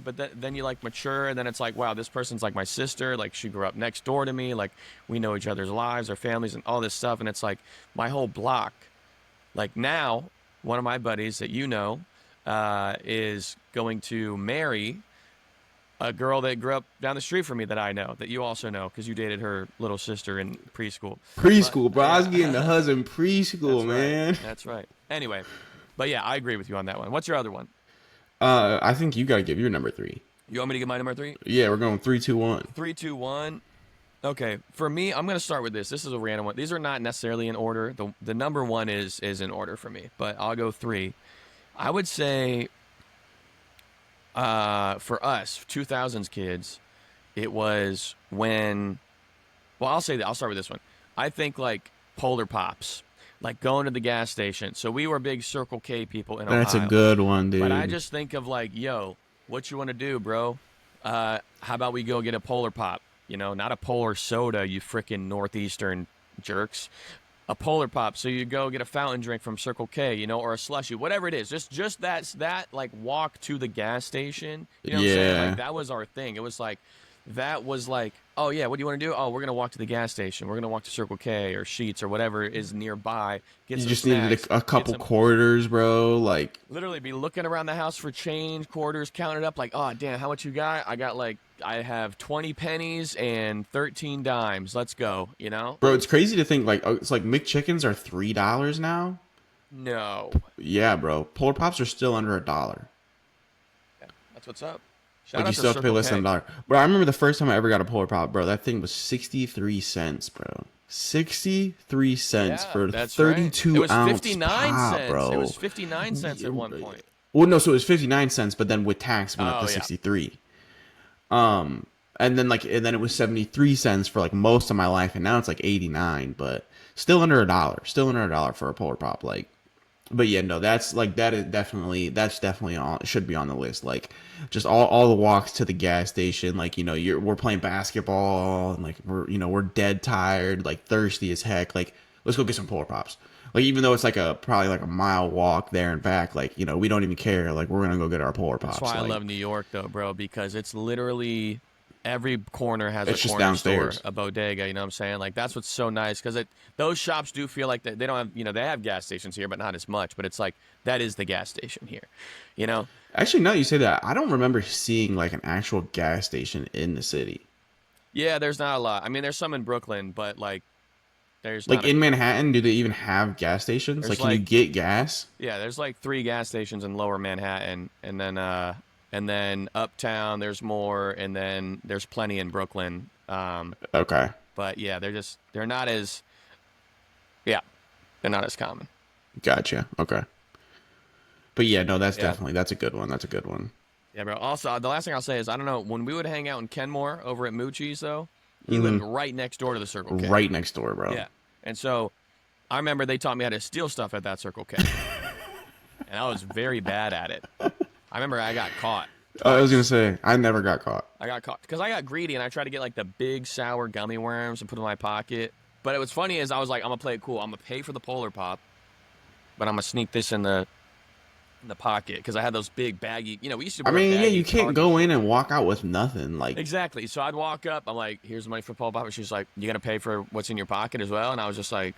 but then you like mature, and then it's like, wow, this person's like my sister. Like she grew up next door to me. Like we know each other's lives, our families, and all this stuff. And it's like my whole block. Like now, one of my buddies that you know is going to marry a girl that grew up down the street from me that I know, that you also know because you dated her little sister in preschool. But Preschool, bro. I was getting the yeah, husband preschool, that's right. man. That's right. Anyway, but yeah, I agree with you on that one. What's your other one? I think you gotta give your number three. You want me to get my number three? Yeah, we're going 3, 2, 1. Three, two, one. Okay, for me, I'm gonna start with this. This is a random one. These are not necessarily in order. The number one is in order for me, but I'll go three. I would say, for us, 2000s kids, it was when. Well, I'll say that. I'll start with this one. I think like Polar Pops, like going to the gas station. So we were big Circle K people in That's a Ohio. good one, But I dude. just think of like, yo, what you want to do, bro? How about we go get a Polar Pop? You know, not a Polar Soda, you freaking Northeastern jerks. A Polar Pop. So you go get a fountain drink from Circle K, you know, or a slushie, whatever it is. Just that like walk to the gas station. You know what I'm saying? Like Yeah. that was our thing. It was like that was like, oh yeah, what do you want to do? Oh, we're gonna walk to the gas station. We're gonna walk to Circle K or Sheets or whatever is nearby. Get You some just needed snacks. a Get couple some quarters, bro. Like, literally be looking around the house for change, quarters, count it up like, oh damn, how much you got? I have 20 pennies and 13 dimes. Let's go, you know? bro, it's crazy to think like it's like McChickens are $3 now. No. Yeah, bro. Polar Pops are still under $1. Yeah, that's what's up. Shout Like you out to still have to pay Circle less than K. $1. Bro, I remember the first time I ever got a Polar Pop, bro. That thing was 63 cents, bro. 63 cents Yeah, for a that's right. It 32 was ounce 59 pop, cents. It bro. was 59 cents at one point. Well, no, so it was 59 cents, but then with tax it went up Oh to yeah. 63. And then it was 73 cents for like most of my life, and now it's like 89, but still under $1. Still under $1 for a Polar Pop, like. But yeah, no, that's definitely on, should be on the list. Like, just all the walks to the gas station. Like, you know, we're playing basketball and like we're dead tired, like thirsty as heck. Like, let's go get some Polar Pops. Like, even though it's like probably like a mile walk there and back, like, you know, we don't even care. Like, we're gonna go get our Polar That's Pops. why I Like, love New York though, bro, because it's literally every corner has a it's just corner store, downstairs. a bodega, you know what I'm saying? Like that's what's so nice cuz those shops do feel like they don't have, they have gas stations here but not as much, but it's like that is the gas station here. You know? Actually, now you say that, I don't remember seeing like an actual gas station in the city. Yeah, there's not a lot. I mean, there's some in Brooklyn, but like there's Like not a in Manhattan, do they even have gas stations? there's Like, can you like get gas? yeah, there's like 3 gas stations in lower Manhattan and then uptown there's more and then there's plenty in Brooklyn. Okay. But yeah, they're not as yeah, they're not as common. Gotcha. Okay. But yeah, no, Yeah. that's a good one. That's a good one. Yeah, bro. Also, the last thing I'll say is I don't know when we would hang out in Kenmore over at Moochie's though. He lived Hmm. right next door to the Circle K. Right next door, bro. Yeah, and so I remember they taught me how to steal stuff at that Circle K, and I was very bad at it. I remember I got caught I was gonna twice. say I never got caught. I got caught because I got greedy and I tried to get like the big sour gummy worms and put them in my pocket. But it was funny is I was like, I'm gonna play it cool. I'm gonna pay for the Polar Pop, but I'm gonna sneak this in the pocket because I had those big baggy. You know, we used to I wear mean, yeah, baggy you can't cargo go in shorts. and walk out with nothing. Like, Exactly. So I'd walk up. I'm like, here's the money for Polar Pop. And she's like, you gonna pay for what's in your pocket as well? And I was just like,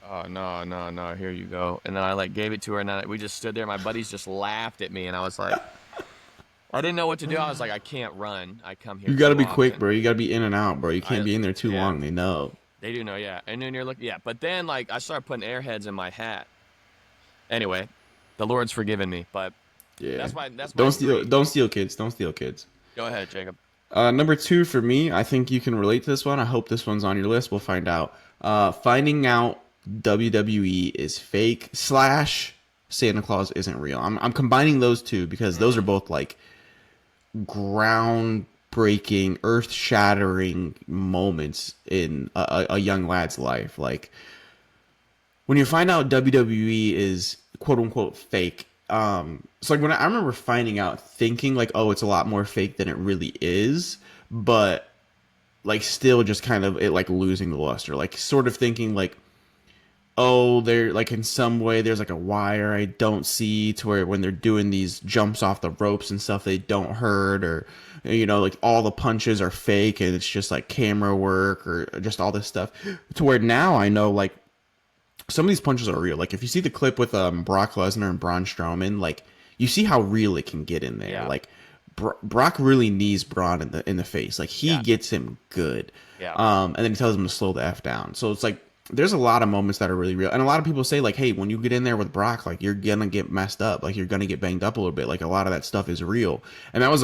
oh no, no, no. Here you go. And then I like gave it to her, and then we just stood there. My buddies just laughed at me, and I was like. I didn't know what to do. I was like, I can't run. I come here. you got to too be quick, often. bro. You got to be in and out, bro. You can't be in there too Yeah, long. They know. they do know, yeah. And then you're looking, yeah. But then, like, I started putting airheads in my hat. Anyway, the Lord's forgiven me, but Yeah. that's my Don't steal. three. Don't steal, kids. Don't steal, kids. Go ahead, Jacob. Number 2 for me. I think you can relate to this one. I hope this one's on your list. We'll find out. Finding out WWE is fake slash Santa Claus isn't real. I'm combining those two because those are both like groundbreaking, earth shattering moments in a young lad's life. Like when you find out WWE is quote unquote fake. So like when I remember finding out, thinking like, oh, it's a lot more fake than it really is, but like still just kind of it like losing the luster, like sort of thinking like, oh, they're like in some way there's like a wire I don't see to where when they're doing these jumps off the ropes and stuff they don't hurt, or like all the punches are fake and it's just like camera work or just all this stuff, to where now I know like some of these punches are real. Like if you see the clip with Brock Lesnar and Braun Strowman, like you see how real it can get in there. Yeah. Like Brock really knees Braun in the face. Like he Yeah. gets him good. Yeah. And then he tells him to slow the f down. So it's like there's a lot of moments that are really real, and a lot of people say like, hey, when you get in there with Brock, like you're gonna get messed up, like you're gonna get banged up a little bit. Like a lot of that stuff is real, and that was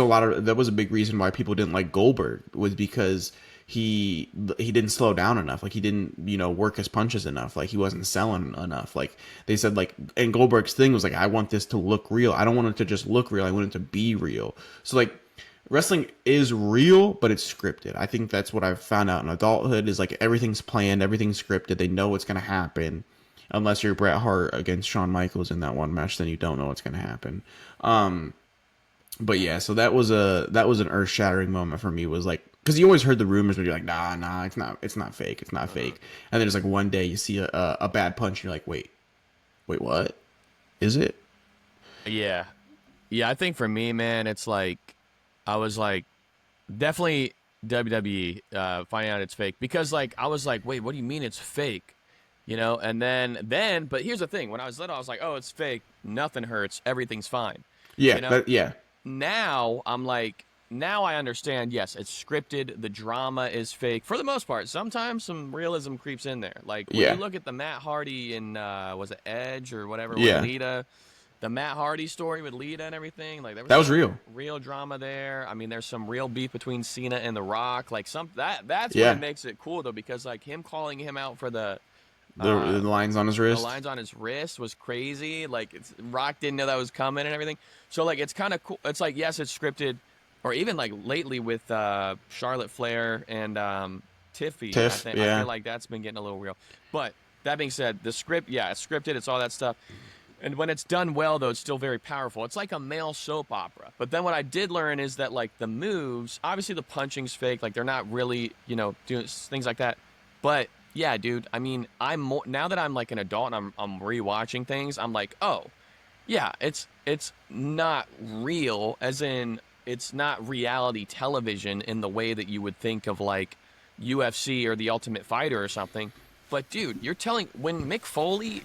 a big reason why people didn't like Goldberg, was because he didn't slow down enough, like he didn't work his punches enough, like he wasn't selling enough. Like they said, like, and Goldberg's thing was like, I want this to look real, I don't want it to just look real, I want it to be real. So like wrestling is real, but it's scripted. I think that's what I've found out in adulthood, is like everything's planned, everything's scripted, they know what's going to happen. Unless you're Bret Hart against Shawn Michaels in that one match, then you don't know what's going to happen. But yeah, so that was an earth shattering moment for me, was like, because you always heard the rumors, but you're like, nah, it's not fake, it's not fake. And then it's like one day you see a bad punch and you're like, wait, what is it? Yeah. Yeah, I think for me, man, it's like I was like definitely WWE finding out it's fake, because like I was like, wait, what do you mean it's fake? And then but here's the thing, when I was little I was like, oh, it's fake, nothing hurts, everything's fine. Yeah, You know? yeah, Now I'm like, now I understand, yes, it's scripted, the drama is fake for the most part. Sometimes some realism creeps in there. Like when yeah, you look at the Matt Hardy in was it Edge or whatever, with yeah. Lita, the Matt Hardy story with Lita and everything, like there was That was some real. real drama there. I mean, there's some real beef between Cena and The Rock. Like that's what Yeah, makes it cool though, because like him calling him out for the lines on his the wrist. lines on his wrist was crazy. Like Rock didn't know that was coming and everything. So like it's kind of cool. It's like, yes, it's scripted, or even like lately with Charlotte Flair and Tiffy. Tiff, I yeah. feel like that's been getting a little real. But that being said, the script, yeah, it's scripted. It's all that stuff. And when it's done well, though, it's still very powerful. It's like a male soap opera. But then what I did learn is that, like, the moves, obviously the punching's fake. Like, they're not really, doing things like that. But, yeah, dude, I mean, now that I'm, like, an adult and I'm rewatching things, I'm like, oh, yeah, it's not real, as in it's not reality television in the way that you would think of, like, UFC or The Ultimate Fighter or something. But, dude, you're telling, when Mick Foley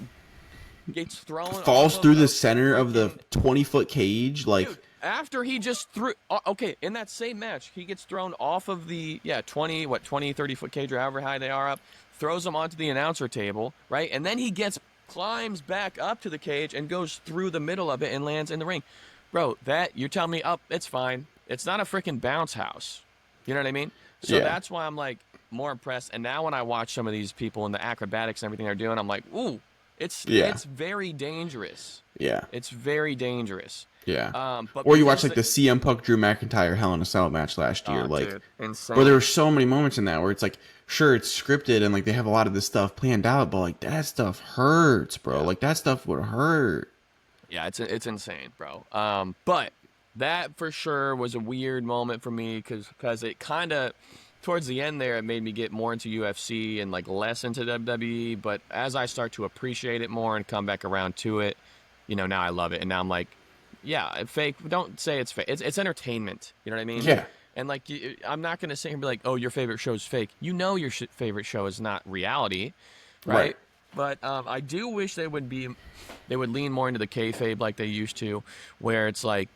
gets thrown off Falls of through the a center of the freaking 20-foot cage, like, dude, after he just threw okay, in that same match he gets thrown off of the 30 foot cage, or however high they are up, throws him onto the announcer table, right? And then he climbs back up to the cage and goes through the middle of it and lands in the ring. Bro, that, you're telling me, it's fine, it's not a freaking bounce house, you know what I mean? So yeah, that's why I'm like more impressed. And now when I watch some of these people and the acrobatics and everything they're doing, I'm like, ooh, yeah, it's very dangerous. yeah, It's very dangerous. yeah. But Or you watch because like the CM Punk Drew McIntyre Hell in a Cell match last year, oh, like, dude, where there insane. were so many moments in that where it's like, sure, it's scripted and like they have a lot of this stuff planned out, but like that stuff hurts, bro. Yeah, Like that stuff would hurt. yeah, it's insane, bro. But that for sure was a weird moment for me, because it kind of, towards the end there, it made me get more into UFC and like less into WWE. But as I start to appreciate it more and come back around to it, now I love it. And now I'm like, yeah, fake. Don't say it's fake. It's entertainment. You know what I mean? Yeah, And like, I'm not gonna sit here and be like, oh, your favorite show is fake. Your favorite show is not reality, right? right. But I do wish they would lean more into the kayfabe like they used to, where it's like,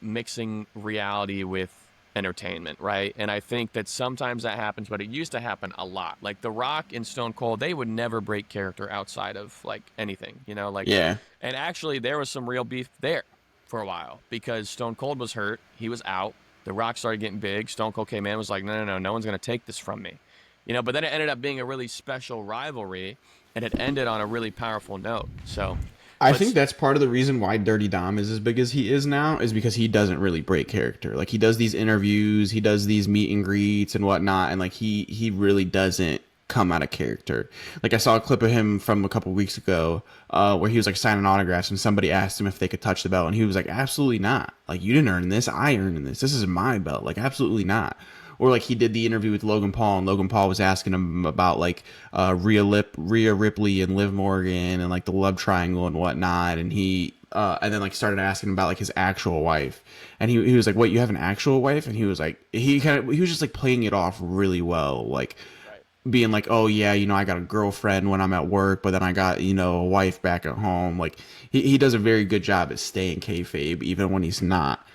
mixing reality with entertainment, right? And I think that sometimes that happens, but it used to happen a lot. Like The Rock and Stone Cold, they would never break character outside of like anything, like. Yeah, And actually, there was some real beef there for a while, because Stone Cold was hurt, he was out. The Rock started getting big. Stone Cold came in, was like, no, no one's gonna take this from me. But then it ended up being a really special rivalry. and it ended on a really powerful note. So, I think but that's part of the reason why Dirty Dom is as big as he is now is because he doesn't really break character. Like he does these interviews, he does these meet and greets and whatnot, and like he really doesn't come out of character. Like I saw a clip of him from a couple weeks ago, where he was like signing autographs, and somebody asked him if they could touch the belt, and he was like, "Absolutely not! Like you didn't earn this, I earned this. This is my belt. Like absolutely not." Or like he did the interview with Logan Paul, and Logan Paul was asking him about like Rhea Ripley and Liv Morgan and like the love triangle and whatnot, and he and then like started asking about like his actual wife, and he was like, "Wait, you have an actual wife?" And he was like, he was just like playing it off really well, like right. being like, "Oh yeah, you know, I got a girlfriend when I'm at work, but then I got a wife back at home." Like he does a very good job at staying kayfabe even when he's not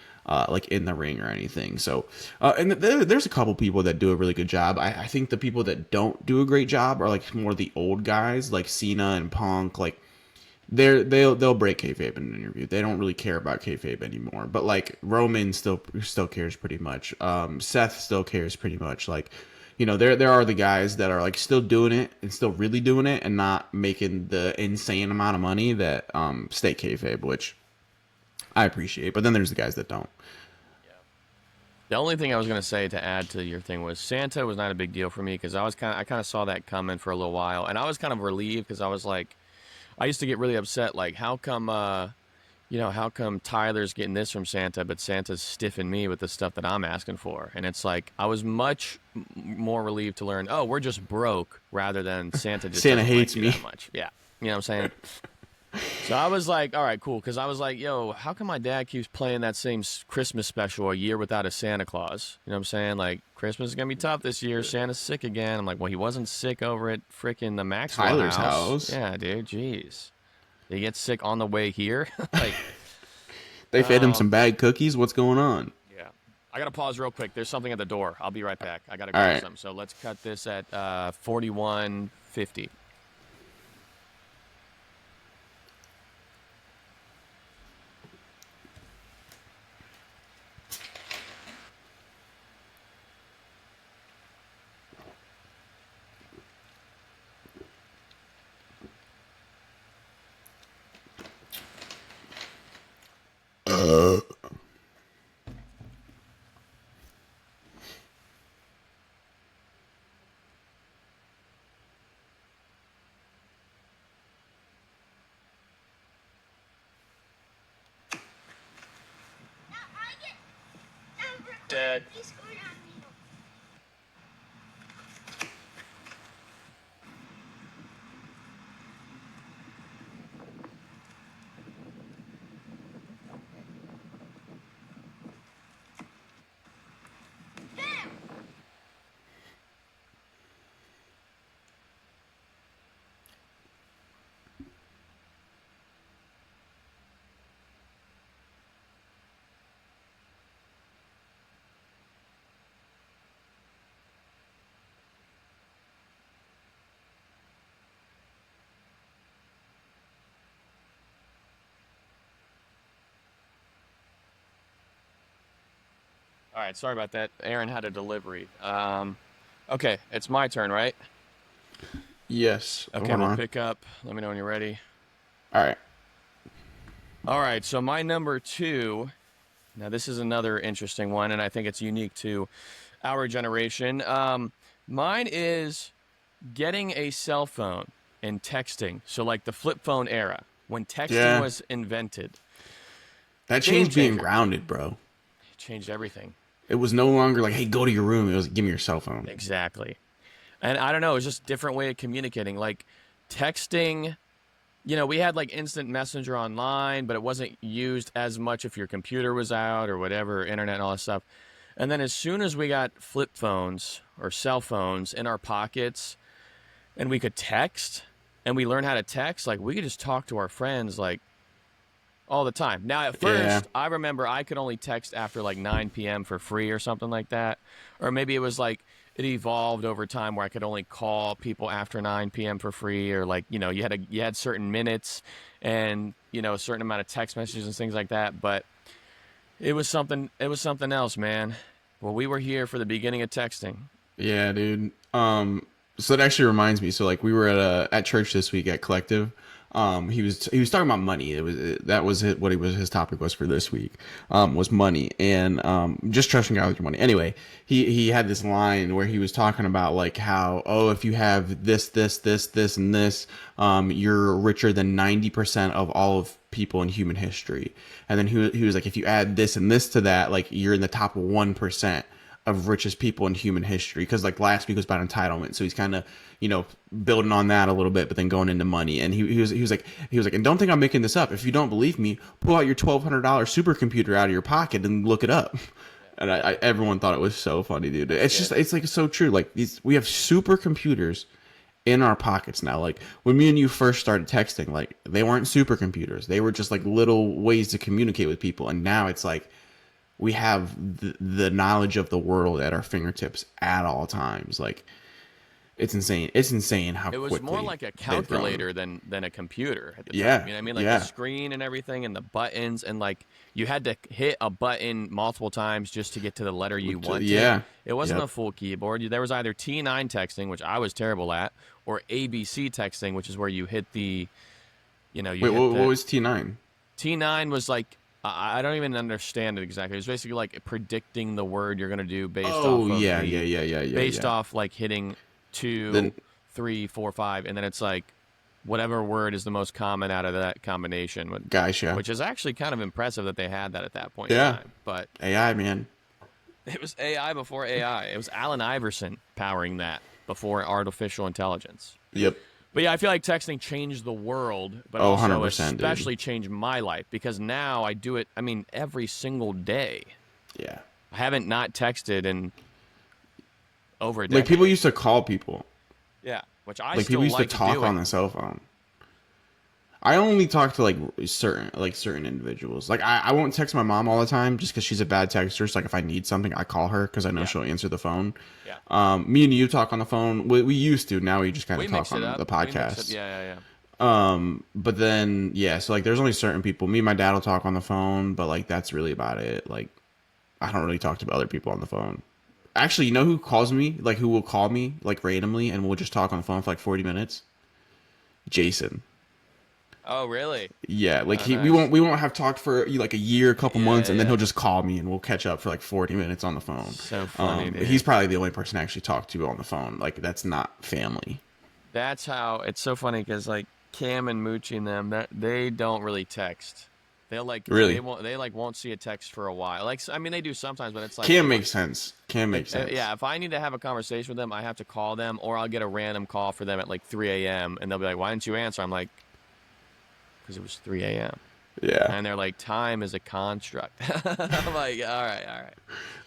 like in the ring or anything. So, and there's a couple people that do a really good job. I think the people that don't do a great job are like more the old guys, like Cena and Punk. Like they'll break kayfabe in an interview. They don't really care about kayfabe anymore. But like Roman still cares pretty much. Seth still cares pretty much. Like there are the guys that are like still doing it and still really doing it and not making the insane amount of money that stay kayfabe, which I appreciate. But then there's the guys that don't. Yeah. The only thing I was going to say to add to your thing was Santa was not a big deal for me because I kind of saw that coming for a little while, and I was kind of relieved because I was like, I used to get really upset, like how come how come Tyler's getting this from Santa, but Santa's stiffing me with the stuff that I'm asking for? And it's like I was much more relieved to learn, oh, we're just broke, rather than Santa just Santa doesn't like hates you me. that much. Yeah, you know what I'm saying? So I was like, all right, cool. Because I was like, yo, how come my dad keeps playing that same Christmas special a year without a Santa Claus? You know what I'm saying? Like, Christmas is going to be tough this year. Santa's sick again. I'm like, well, he wasn't sick over at freaking the Maxwell Tyler's house. house. Yeah, dude, jeez. Did he get sick on the way here? Like, They fed him some bad cookies. What's going on? yeah. I got to pause real quick. There's something at the door. I'll be right back. I got to All grab right. some. So let's cut this at 41:50. Dad. All right, sorry about that. Aaron had a delivery. Okay, it's my turn, right? Yes. Okay, Hold we'll on. pick up. Let me know when you're ready. All right. All right, so my number two. Now, this is another interesting one, and I think it's unique to our generation. Mine is getting a cell phone and texting. So, like the flip phone era, when texting Yeah. was invented. That Game changed being changer. grounded, bro. It changed everything. It was no longer like, hey, go to your room. It was give me your cell phone. Exactly. And I don't know, it's just a different way of communicating. Like texting, we had like instant messenger online, but it wasn't used as much if your computer was out or whatever, internet and all that stuff. And then as soon as we got flip phones or cell phones in our pockets and we could text and we learned how to text, like we could just talk to our friends like all the time. Now, at Yeah. first, I remember I could only text after like 9 p.m. for free or something like that. Or maybe it was like it evolved over time where I could only call people after 9 p.m. for free, or like you had certain minutes and a certain amount of text messages and things like that. But it was something else, man. Well, we were here for the beginning of texting. Yeah, dude. So that actually reminds me. So like we were at church this week at Collective. He was talking about money. That was it, what he was his topic was for this week. Was money and just trusting God with your money. Anyway, he had this line where he was talking about like how, oh, if you have this and this, you're richer than 90% of all of people in human history. And then he was like, if you add this and this to that, like you're in the top 1% of richest people in human history. Because like last week was about entitlement, so he's kind of building on that a little bit, but then going into money. And he was like, and don't think I'm making this up. If you don't believe me, pull out your $1,200 supercomputer out of your pocket and look it up. And everyone thought it was so funny, dude. It's just it's like so true. Like we have supercomputers in our pockets now. Like when me and you first started texting, like they weren't supercomputers. They were just like little ways to communicate with people. And now it's like we have the knowledge of the world at our fingertips at all times. Like it's insane. It's insane how It was quickly more like a they've grown. calculator than a computer at the time. Yeah, You know what I mean? Like the yeah, screen and everything and the buttons and like you had to hit a button multiple times just to get to the letter you wanted. yeah. It wasn't Yep. a full keyboard. There was either T9 texting, which I was terrible at, or ABC texting, which is where you hit the, you Wait, hit what the was T9? T9 was like I don't even understand it exactly. It was basically like predicting the word you're gonna do based Oh off of yeah, the yeah, yeah, yeah, yeah, based yeah. off like hitting two, Then 3, 4, 5, and then it's like whatever word is the most common out of that combination, gotcha. which is actually kind of impressive that they had that at that point in Yeah, time. But AI man. it was AI before AI. It was Allen Iverson powering that before artificial intelligence. Yep. But yeah, I feel like texting changed the world, but Oh, also 100%, dude. especially changed my life because now I do it, I mean, every single day. Yeah. I haven't not texted in over a Like people decade. used to call people. Yeah, which I Like people still used to like talk on doing. the cell phone. I only talk to like certain individuals. Like I won't text my mom all the time just because she's a bad texter. So like if I need something, I call her because I know Yeah, she'll answer the phone. yeah. Me and you talk on the phone. We used to. Now we just kind We of talk mix it on up. the We mix it. podcast. Yeah, yeah, yeah. But then yeah, so like there's only certain people. Me and my dad will talk on the phone, but like that's really about it. Like I don't really talk to other people on the phone. Actually, you know who calls me? Like who will call me like randomly and we'll just talk on the phone for like 40 minutes? Jason. Oh, really? Yeah, like Oh, we nice. won't have talked for like a year, a couple Yeah, months, and then yeah. he'll just call me and we'll catch up for like 40 minutes on the phone. So funny, But he's dude. probably the only person I actually talk to on the phone. Like that's not family. That's how it's so funny because like Cam and Moochie and them, that they don't really text. They'll like Really, they like won't see a text for a while. Like I mean they do sometimes, but it's like can if I, make sense. Can make sense. yeah, if I need to have a conversation with them, I have to call them, or I'll get a random call for them at like 3 a.m. and they'll be like, "Why didn't you answer?" I'm like, "Because it was 3 a.m." Yeah, And they're like, "Time is a construct." I'm like, "All right, all right."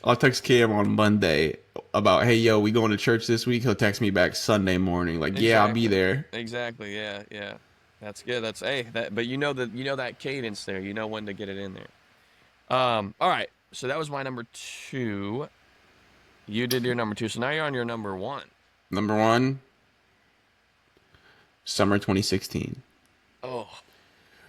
I'll text Cam on Monday about, hey yo, we going to church this week. He'll text me back Sunday morning, like, yeah, I'll be Exactly. there. Exactly. Yeah, yeah. That's good. That's hey, that but you know that cadence there. You know when to get it in there. All right. So that was my number 2. You did your number 2. So now you're on your number 1. Number one, summer 2016. Oh,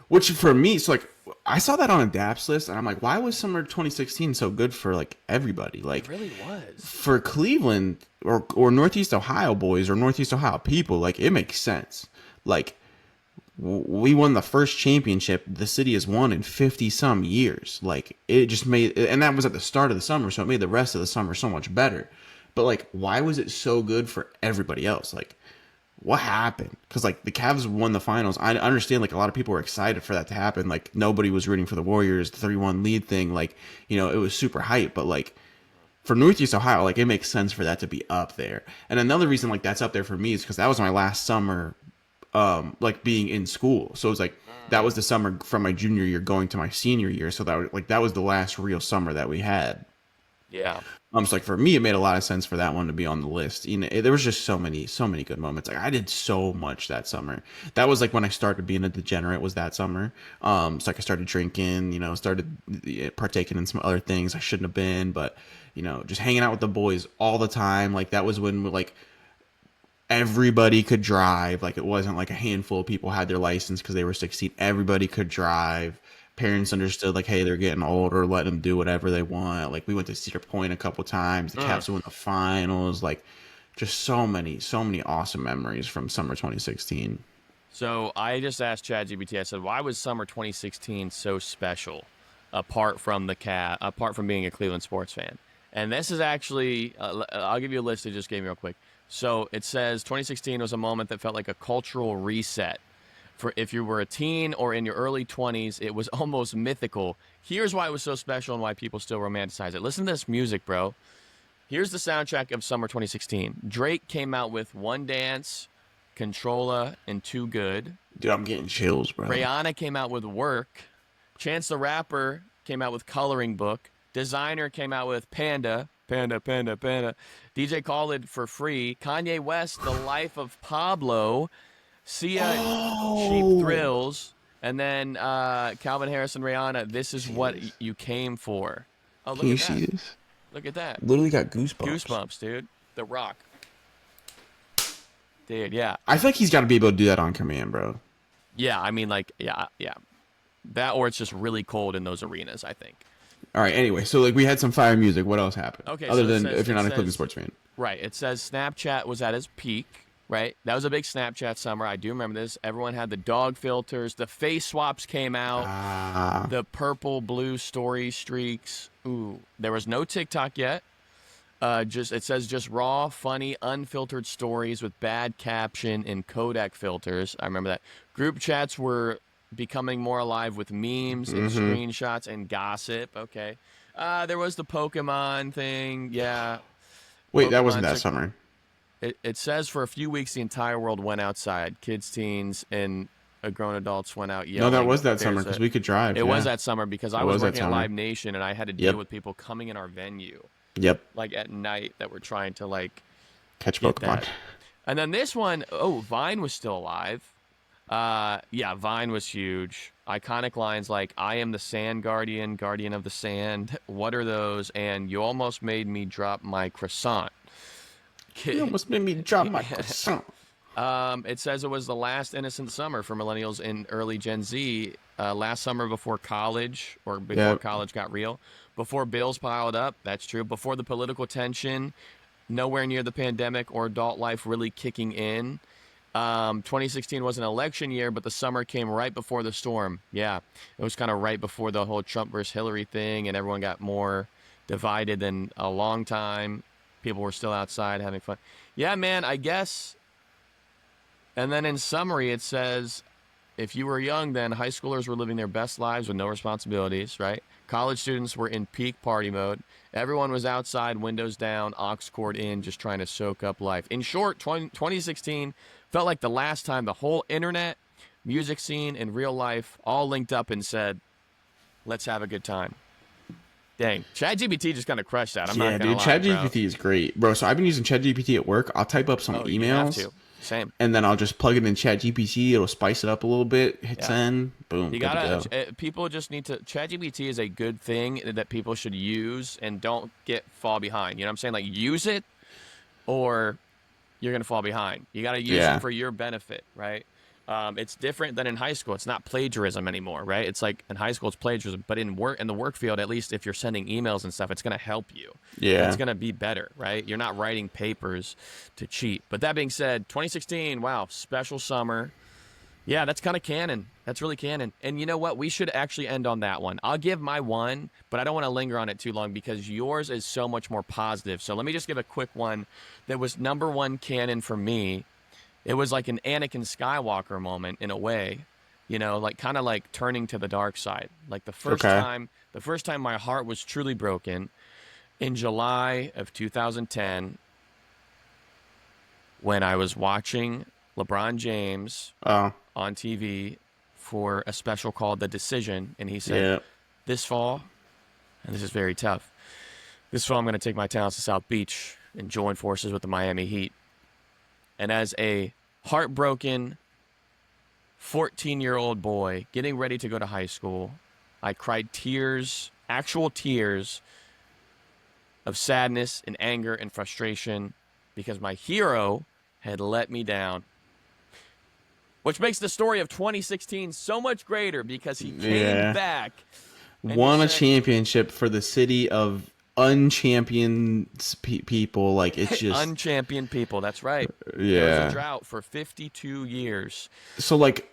Which for me, so like I saw that on a DAPS list, and I'm like, why was summer 2016 so good for like everybody? it Like really was. for Cleveland or Northeast Ohio boys or Northeast Ohio people, like it makes sense. Like we won the first championship the city has won in 50 some years. Like it just made, and that was at the start of the summer, so it made the rest of the summer so much better. But like, why was it so good for everybody else? Like, what happened? Because like the Cavs won the finals. I understand like a lot of people were excited for that to happen. Like nobody was rooting for the Warriors, the 3-1 lead thing. Like it was super hype. But like for Northeast Ohio, like it makes sense for that to be up there. And another reason like that's up there for me is because that was my last summer, like being in school. So it was like that was the summer from my junior year going to my senior year. So that was the last real summer that we had. Yeah. So like for me, it made a lot of sense for that one to be on the list. There was just so many good moments. Like I did so much that summer. That was like when I started being a degenerate. Was that summer? So like I started drinking. Started partaking in some other things I shouldn't have been. But just hanging out with the boys all the time. Like that was when like everybody could drive. Like it wasn't like a handful of people had their license because they were 16. Everybody could drive. Parents understood like, hey, they're getting older, let them do whatever they want. Like we went to Cedar Point a couple times. The Mm. Cavs won the finals. Like Just so many awesome memories from summer 2016. So I just asked ChatGPT. I said, "Why was summer 2016 so special, apart from being a Cleveland sports fan?" And this is actually, I'll give you a list it just gave me real quick. So it says 2016 was a moment that felt like a cultural reset. For if you were a teen or in your early 20s, it was almost mythical. Here's why it was so special and why people still romanticize it. Listen to this music, bro. Here's the soundtrack of summer 2016. Drake came out with One Dance, Controlla, and Too Good. Dude, I'm getting chills, bro. Rihanna came out with Work. Chance the Rapper came out with Coloring Book. Designer came out with Panda. Panda, Panda, Panda. DJ Khaled for Free. Kanye West, The Life of Pablo. Sia, Cheap Oh, Thrills. And then Calvin Harris and Rihanna, This Is What Jesus. You Came For. Oh, Can look you at see that. this? Look at that. Literally got goosebumps. Goosebumps, dude. The Rock. Dude, yeah. I feel like he's got to be able to do that on command, bro. Yeah, I mean, like, yeah, yeah. That or it's just really cold in those arenas, I think. All right. Anyway, so like we had some fire music. What else happened? Okay, Other so than if you're not a Cleveland sports fan. right, it says Snapchat was at its peak, right? That was a big Snapchat summer. I do remember this. Everyone had the dog filters. The face swaps came out. Ah, The purple, blue story streaks. Ooh, there was no TikTok yet. Just it says just raw, funny, unfiltered stories with bad caption and codec filters. I remember that. Group chats were becoming more alive with memes and mm-hmm. screenshots and gossip. Okay. There was the Pokemon thing. Yeah. Wait, that wasn't Pokemon that took. summer. It says for a few weeks the entire world went outside. Kids, teens, and grown adults went out No, that yelling. was that summer because we could drive. It was Yeah, that summer because it I was was that working at summer. Live Nation and I had to deal Yep. with people coming in our venue Yep. like at night that were trying to like Catch get Pokemon. that. And then this one, oh, Vine was still alive. Yeah, Vine was huge. Iconic lines like "I am the Sand Guardian, Guardian of the Sand." What are those? And "You almost made me drop my croissant." You almost made me drop my croissant. It says it was the last innocent summer for millennials in early Gen Z. Last summer before college, or before Yep. college got real, before bills piled up. That's true. Before the political tension, nowhere near the pandemic or adult life really kicking in. 2016 was an election year, but the summer came right before the storm. Yeah, it was kind of right before the whole Trump versus Hillary thing, and everyone got more divided than a long time. People were still outside having fun. Yeah, man, I guess. And then in summary, it says if you were young then, high schoolers were living their best lives with no responsibilities, right? College students were in peak party mode. Everyone was outside, windows down, aux cord in, just trying to soak up life. In short, 2016 felt like the last time the whole internet, music scene, and real life all linked up and said, let's have a good time. Dang. ChatGPT just kind of crushed that. I'm Yeah, not going dude. to lie, bro. ChatGPT is great, bro. So I've been using ChatGPT at work. I'll type up some Oh, you have emails, to. Same. and then I'll just plug it in ChatGPT. It'll spice it up a little bit. Hit Yeah. send. Boom. You Good to go. gotta. People just need to. ChatGPT is a good thing that people should use and don't get fall behind. You know what I'm saying? Like use it, or you're gonna fall behind. You gotta use it Yeah. for your benefit, right? It's different than in high school. It's not plagiarism anymore, right? It's like in high school it's plagiarism, but in the work field, at least if you're sending emails and stuff, it's gonna help you. It's Yeah. gonna be better, right? You're not writing papers to cheat. But that being said, 2016, wow, special summer. Yeah, that's kind of canon. That's really canon. And you know what? We should actually end on that one. I'll give my one, but I don't want to linger on it too long because yours is so much more positive. So let me just give a quick one that was number one canon for me. It was like an Anakin Skywalker moment in a way, you know, like kind of like turning to the dark side. Like Okay. the first time my heart was truly broken in July of 2010 when I was watching LeBron James Oh. on TV for a special called The Decision, and he said, Yeah. this fall, and this is very tough, this fall I'm going to take my talents to South Beach and join forces with the Miami Heat. And as a heartbroken 14-year-old boy getting ready to go to high school, I cried tears, actual tears of sadness and anger and frustration because my hero had let me down. Which makes the story of 2016 so much greater because he came Yeah. back and he Won a said, championship for the city of unchampioned people. Like it's just Unchampioned people. That's right. There was a yeah. drought for 52 years. So like,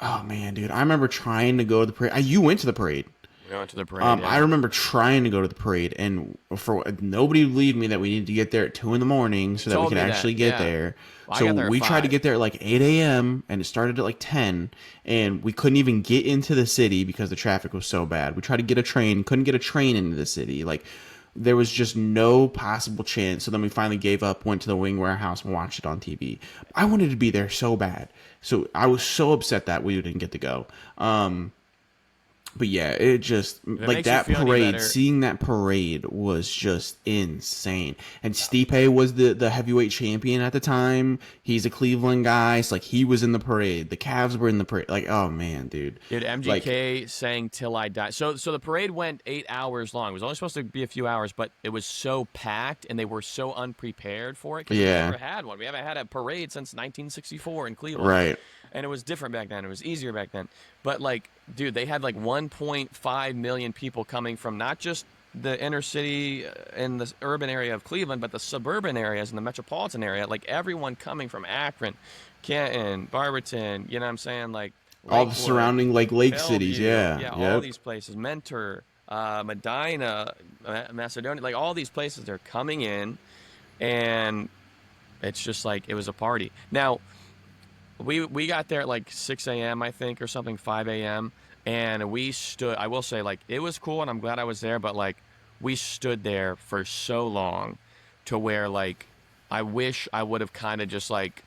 oh man, dude, I remember trying to go to the parade. You went to the parade. We went to the parade. I Yeah. remember trying to go to the parade, and for nobody believed me that we needed to get there at 2 in the morning so that we Told could me that. actually get Yeah. there. Well, I So got there at we tried to 5. get there at like 8 a.m. and it started at like 10, and we couldn't even get into the city because the traffic was so bad. We tried to get a train, couldn't get a train into the city. Like there was just no possible chance. So then we finally gave up, went to the Wing Warehouse and watched it on TV. I wanted to be there so bad. So I was so upset that we didn't get to go. But yeah, it just If it like makes you that feel any parade. better, Seeing that parade was just insane. And Stipe was the heavyweight champion at the time. He's a Cleveland guy. So like he was in the parade. The Cavs were in the parade. Like oh man, dude. dude, Like MGK sang "Till I Die." So the parade went 8 hours long. It was only supposed to be a few hours, but it was so packed, and they were so unprepared for it because we yeah, never had one. We haven't had a parade since 1964 in Cleveland. right. And it was different back then. It was easier back then. But like, dude, they had like 1.5 million people coming from not just the inner city and the urban area of Cleveland, but the suburban areas and the metropolitan area. Like everyone coming from Akron, Canton, Barberton. You know what I'm saying? Like All the Lakewood, surrounding like lake cities. Bellevue. Yeah. Yeah, all Yep. these places. Mentor, Medina, Macedonia. Like all these places, they're coming in, and it's just like it was a party. Now we got there at like 6 a.m. I think or something, 5 a.m. and we stood. I will say like it was cool and I'm glad I was there, but like we stood there for so long to where like I wish I would have kind of just like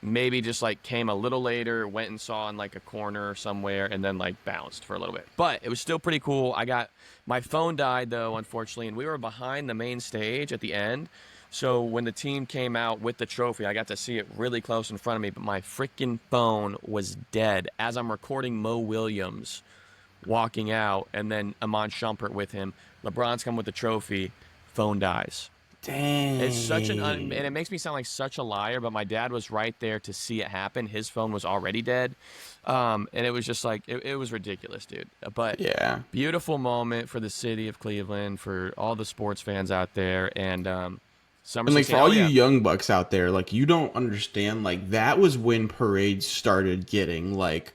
maybe just like came a little later, went and saw in like a corner somewhere, and then like bounced for a little bit. But it was still pretty cool. I got my phone died though, unfortunately, and we were behind the main stage at the end. So when the team came out with the trophy, I got to see it really close in front of me, but my freaking phone was dead as I'm recording Mo Williams walking out, and then Amon Shumpert with him. LeBron's come with the trophy, phone dies. It's such and it makes me sound like such a liar, but my dad was right there to see it happen. His phone was already dead, and it was just like it was ridiculous, dude. But Yeah. beautiful moment for the city of Cleveland, for all the sports fans out there, and Summer And like for 16. all Oh you yeah, young bucks out there, like you don't understand, like that was when parades started getting like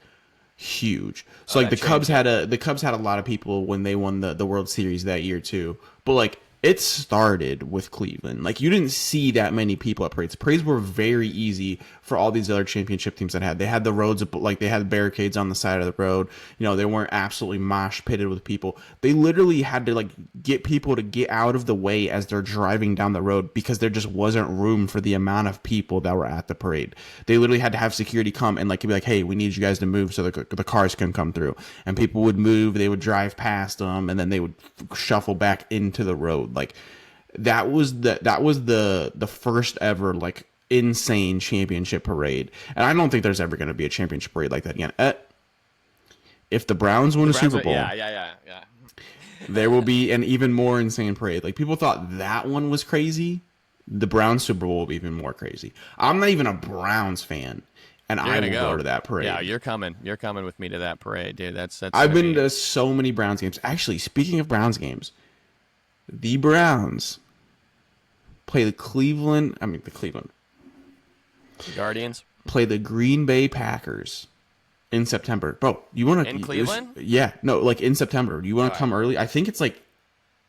huge. So oh like that changed it. The Cubs had a lot of people when they won the World Series that year too. But like it started with Cleveland. Like you didn't see that many people at parades. Parades were very easy for all these other championship teams that had. They had the roads like they had barricades on the side of the road. You know, they weren't absolutely mosh pitted with people. They literally had to like get people to get out of the way as they're driving down the road because there just wasn't room for the amount of people that were at the parade. They literally had to have security come and like be like, "Hey, we need you guys to move so the cars can come through." And people would move. They would drive past them, and then they would shuffle back into the road. Like that was the first ever like insane championship parade. And I don't think there's ever going to be a championship parade like that again. If the Browns win The a Browns, Super Bowl, yeah. there will be an even more insane parade. Like people thought that one was crazy. The Browns Super Bowl will be even more crazy. I'm not even a Browns fan, and You're I gonna will go to that parade. Yeah, you're coming. You're coming with me to that parade, dude. That's I've gonna been be to so many Browns games. Actually, speaking of Browns games, the Browns play the Cleveland. I mean, the Cleveland Guardians play the Green Bay Packers in September. Bro, you want to in Cleveland. Yeah, no, like in September. You want to come early? I think it's like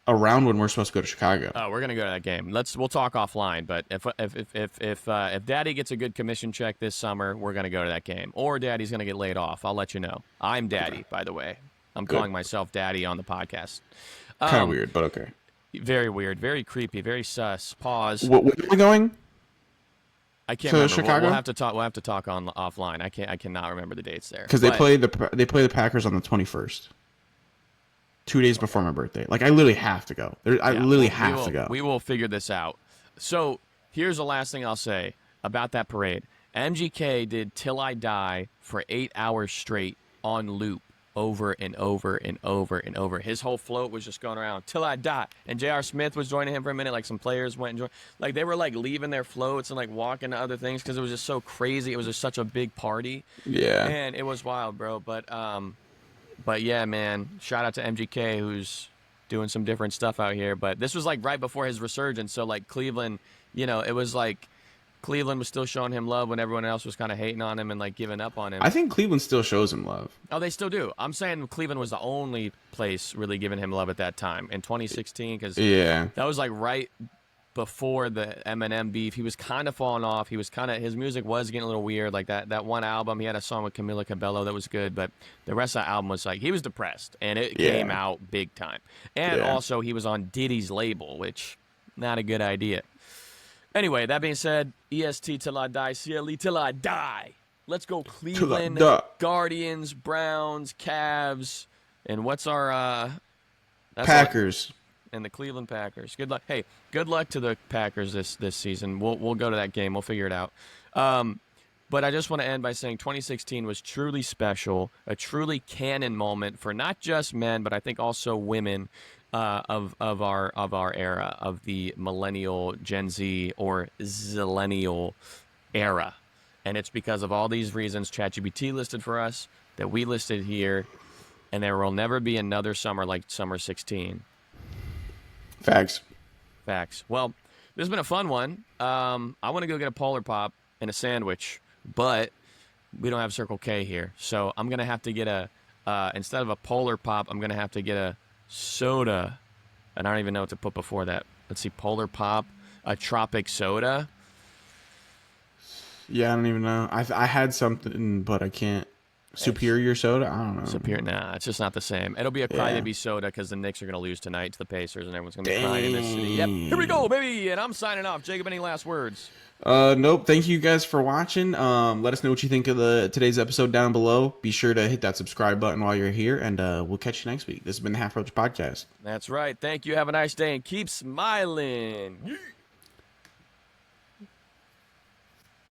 around when we're supposed to go to Chicago. Oh, we're gonna go to that game. We'll talk offline. But if Daddy gets a good commission check this summer, we're gonna go to that game. Or Daddy's gonna get laid off. I'll let you know. I'm Daddy, by the way. I'm calling myself Daddy on the podcast. Kind of weird, but okay. Very weird, very creepy, very sus. Pause. Where are we going? I can't To remember. Chicago? We'll have to talk. We'll have to talk on offline. I cannot remember the dates there. Because they play the Packers on the 21st. 2 days before my birthday. Like I literally have to go. I literally have to go. We will figure this out. So here's the last thing I'll say about that parade. MGK did "Till I Die" for 8 hours straight on loop, over and over and over and over. His whole float was just going around "Till I Die," and J.R. Smith was joining him for a minute. Like some players went and joined. Like they were like leaving their floats and like walking to other things because it was just so crazy. It was just such a big party. Yeah. And it was wild, bro. But yeah, man. Shout out to MGK, who's doing some different stuff out here. But this was like right before his resurgence. So like Cleveland, it was like Cleveland was still showing him love when everyone else was kind of hating on him and like giving up on him. I think Cleveland still shows him love. Oh, they still do. I'm saying Cleveland was the only place really giving him love at that time in 2016 because Yeah. that was like right before the Eminem beef. He was kind of falling off. His music was getting a little weird. Like that one album, he had a song with Camila Cabello that was good, but the rest of the album was like he was depressed, and it came out big time. And also he was on Diddy's label, which not a good idea. Anyway, that being said, EST till I die, CLE till I die. Let's go Cleveland, Guardians, Browns, Cavs, and what's our Packers. And the Cleveland Packers. Good luck. Hey, good luck to the Packers this season. We'll go to that game. We'll figure it out. But I just want to end by saying 2016 was truly special, a truly canon moment for not just men, but I think also women of our era, of the millennial, Gen Z, or zillennial era. And it's because of all these reasons ChatGPT listed for us, that we listed here, and there will never be another summer like Summer 16. Facts. Well, this has been a fun one. I want to go get a Polar Pop and a sandwich, but we don't have Circle K here. So I'm going to have to get instead of a Polar Pop, I'm going to have to get a soda. And I don't even know what to put before that. Let's see, Polar Pop, a Tropic Soda. Yeah, I don't even know. I had something, but I can't. Superior Soda? I don't know. Superior? Nah, it's just not the same. It'll be a crybaby soda because the Knicks are going to lose tonight to the Pacers, and everyone's going to be crying in this city. Yep, here we go, baby. And I'm signing off. Jacob, any last words? Nope. Thank you guys for watching. Let us know what you think of today's episode down below. Be sure to hit that subscribe button while you're here, and we'll catch you next week. This has been the Half Roach Podcast. That's right. Thank you. Have a nice day, and keep smiling.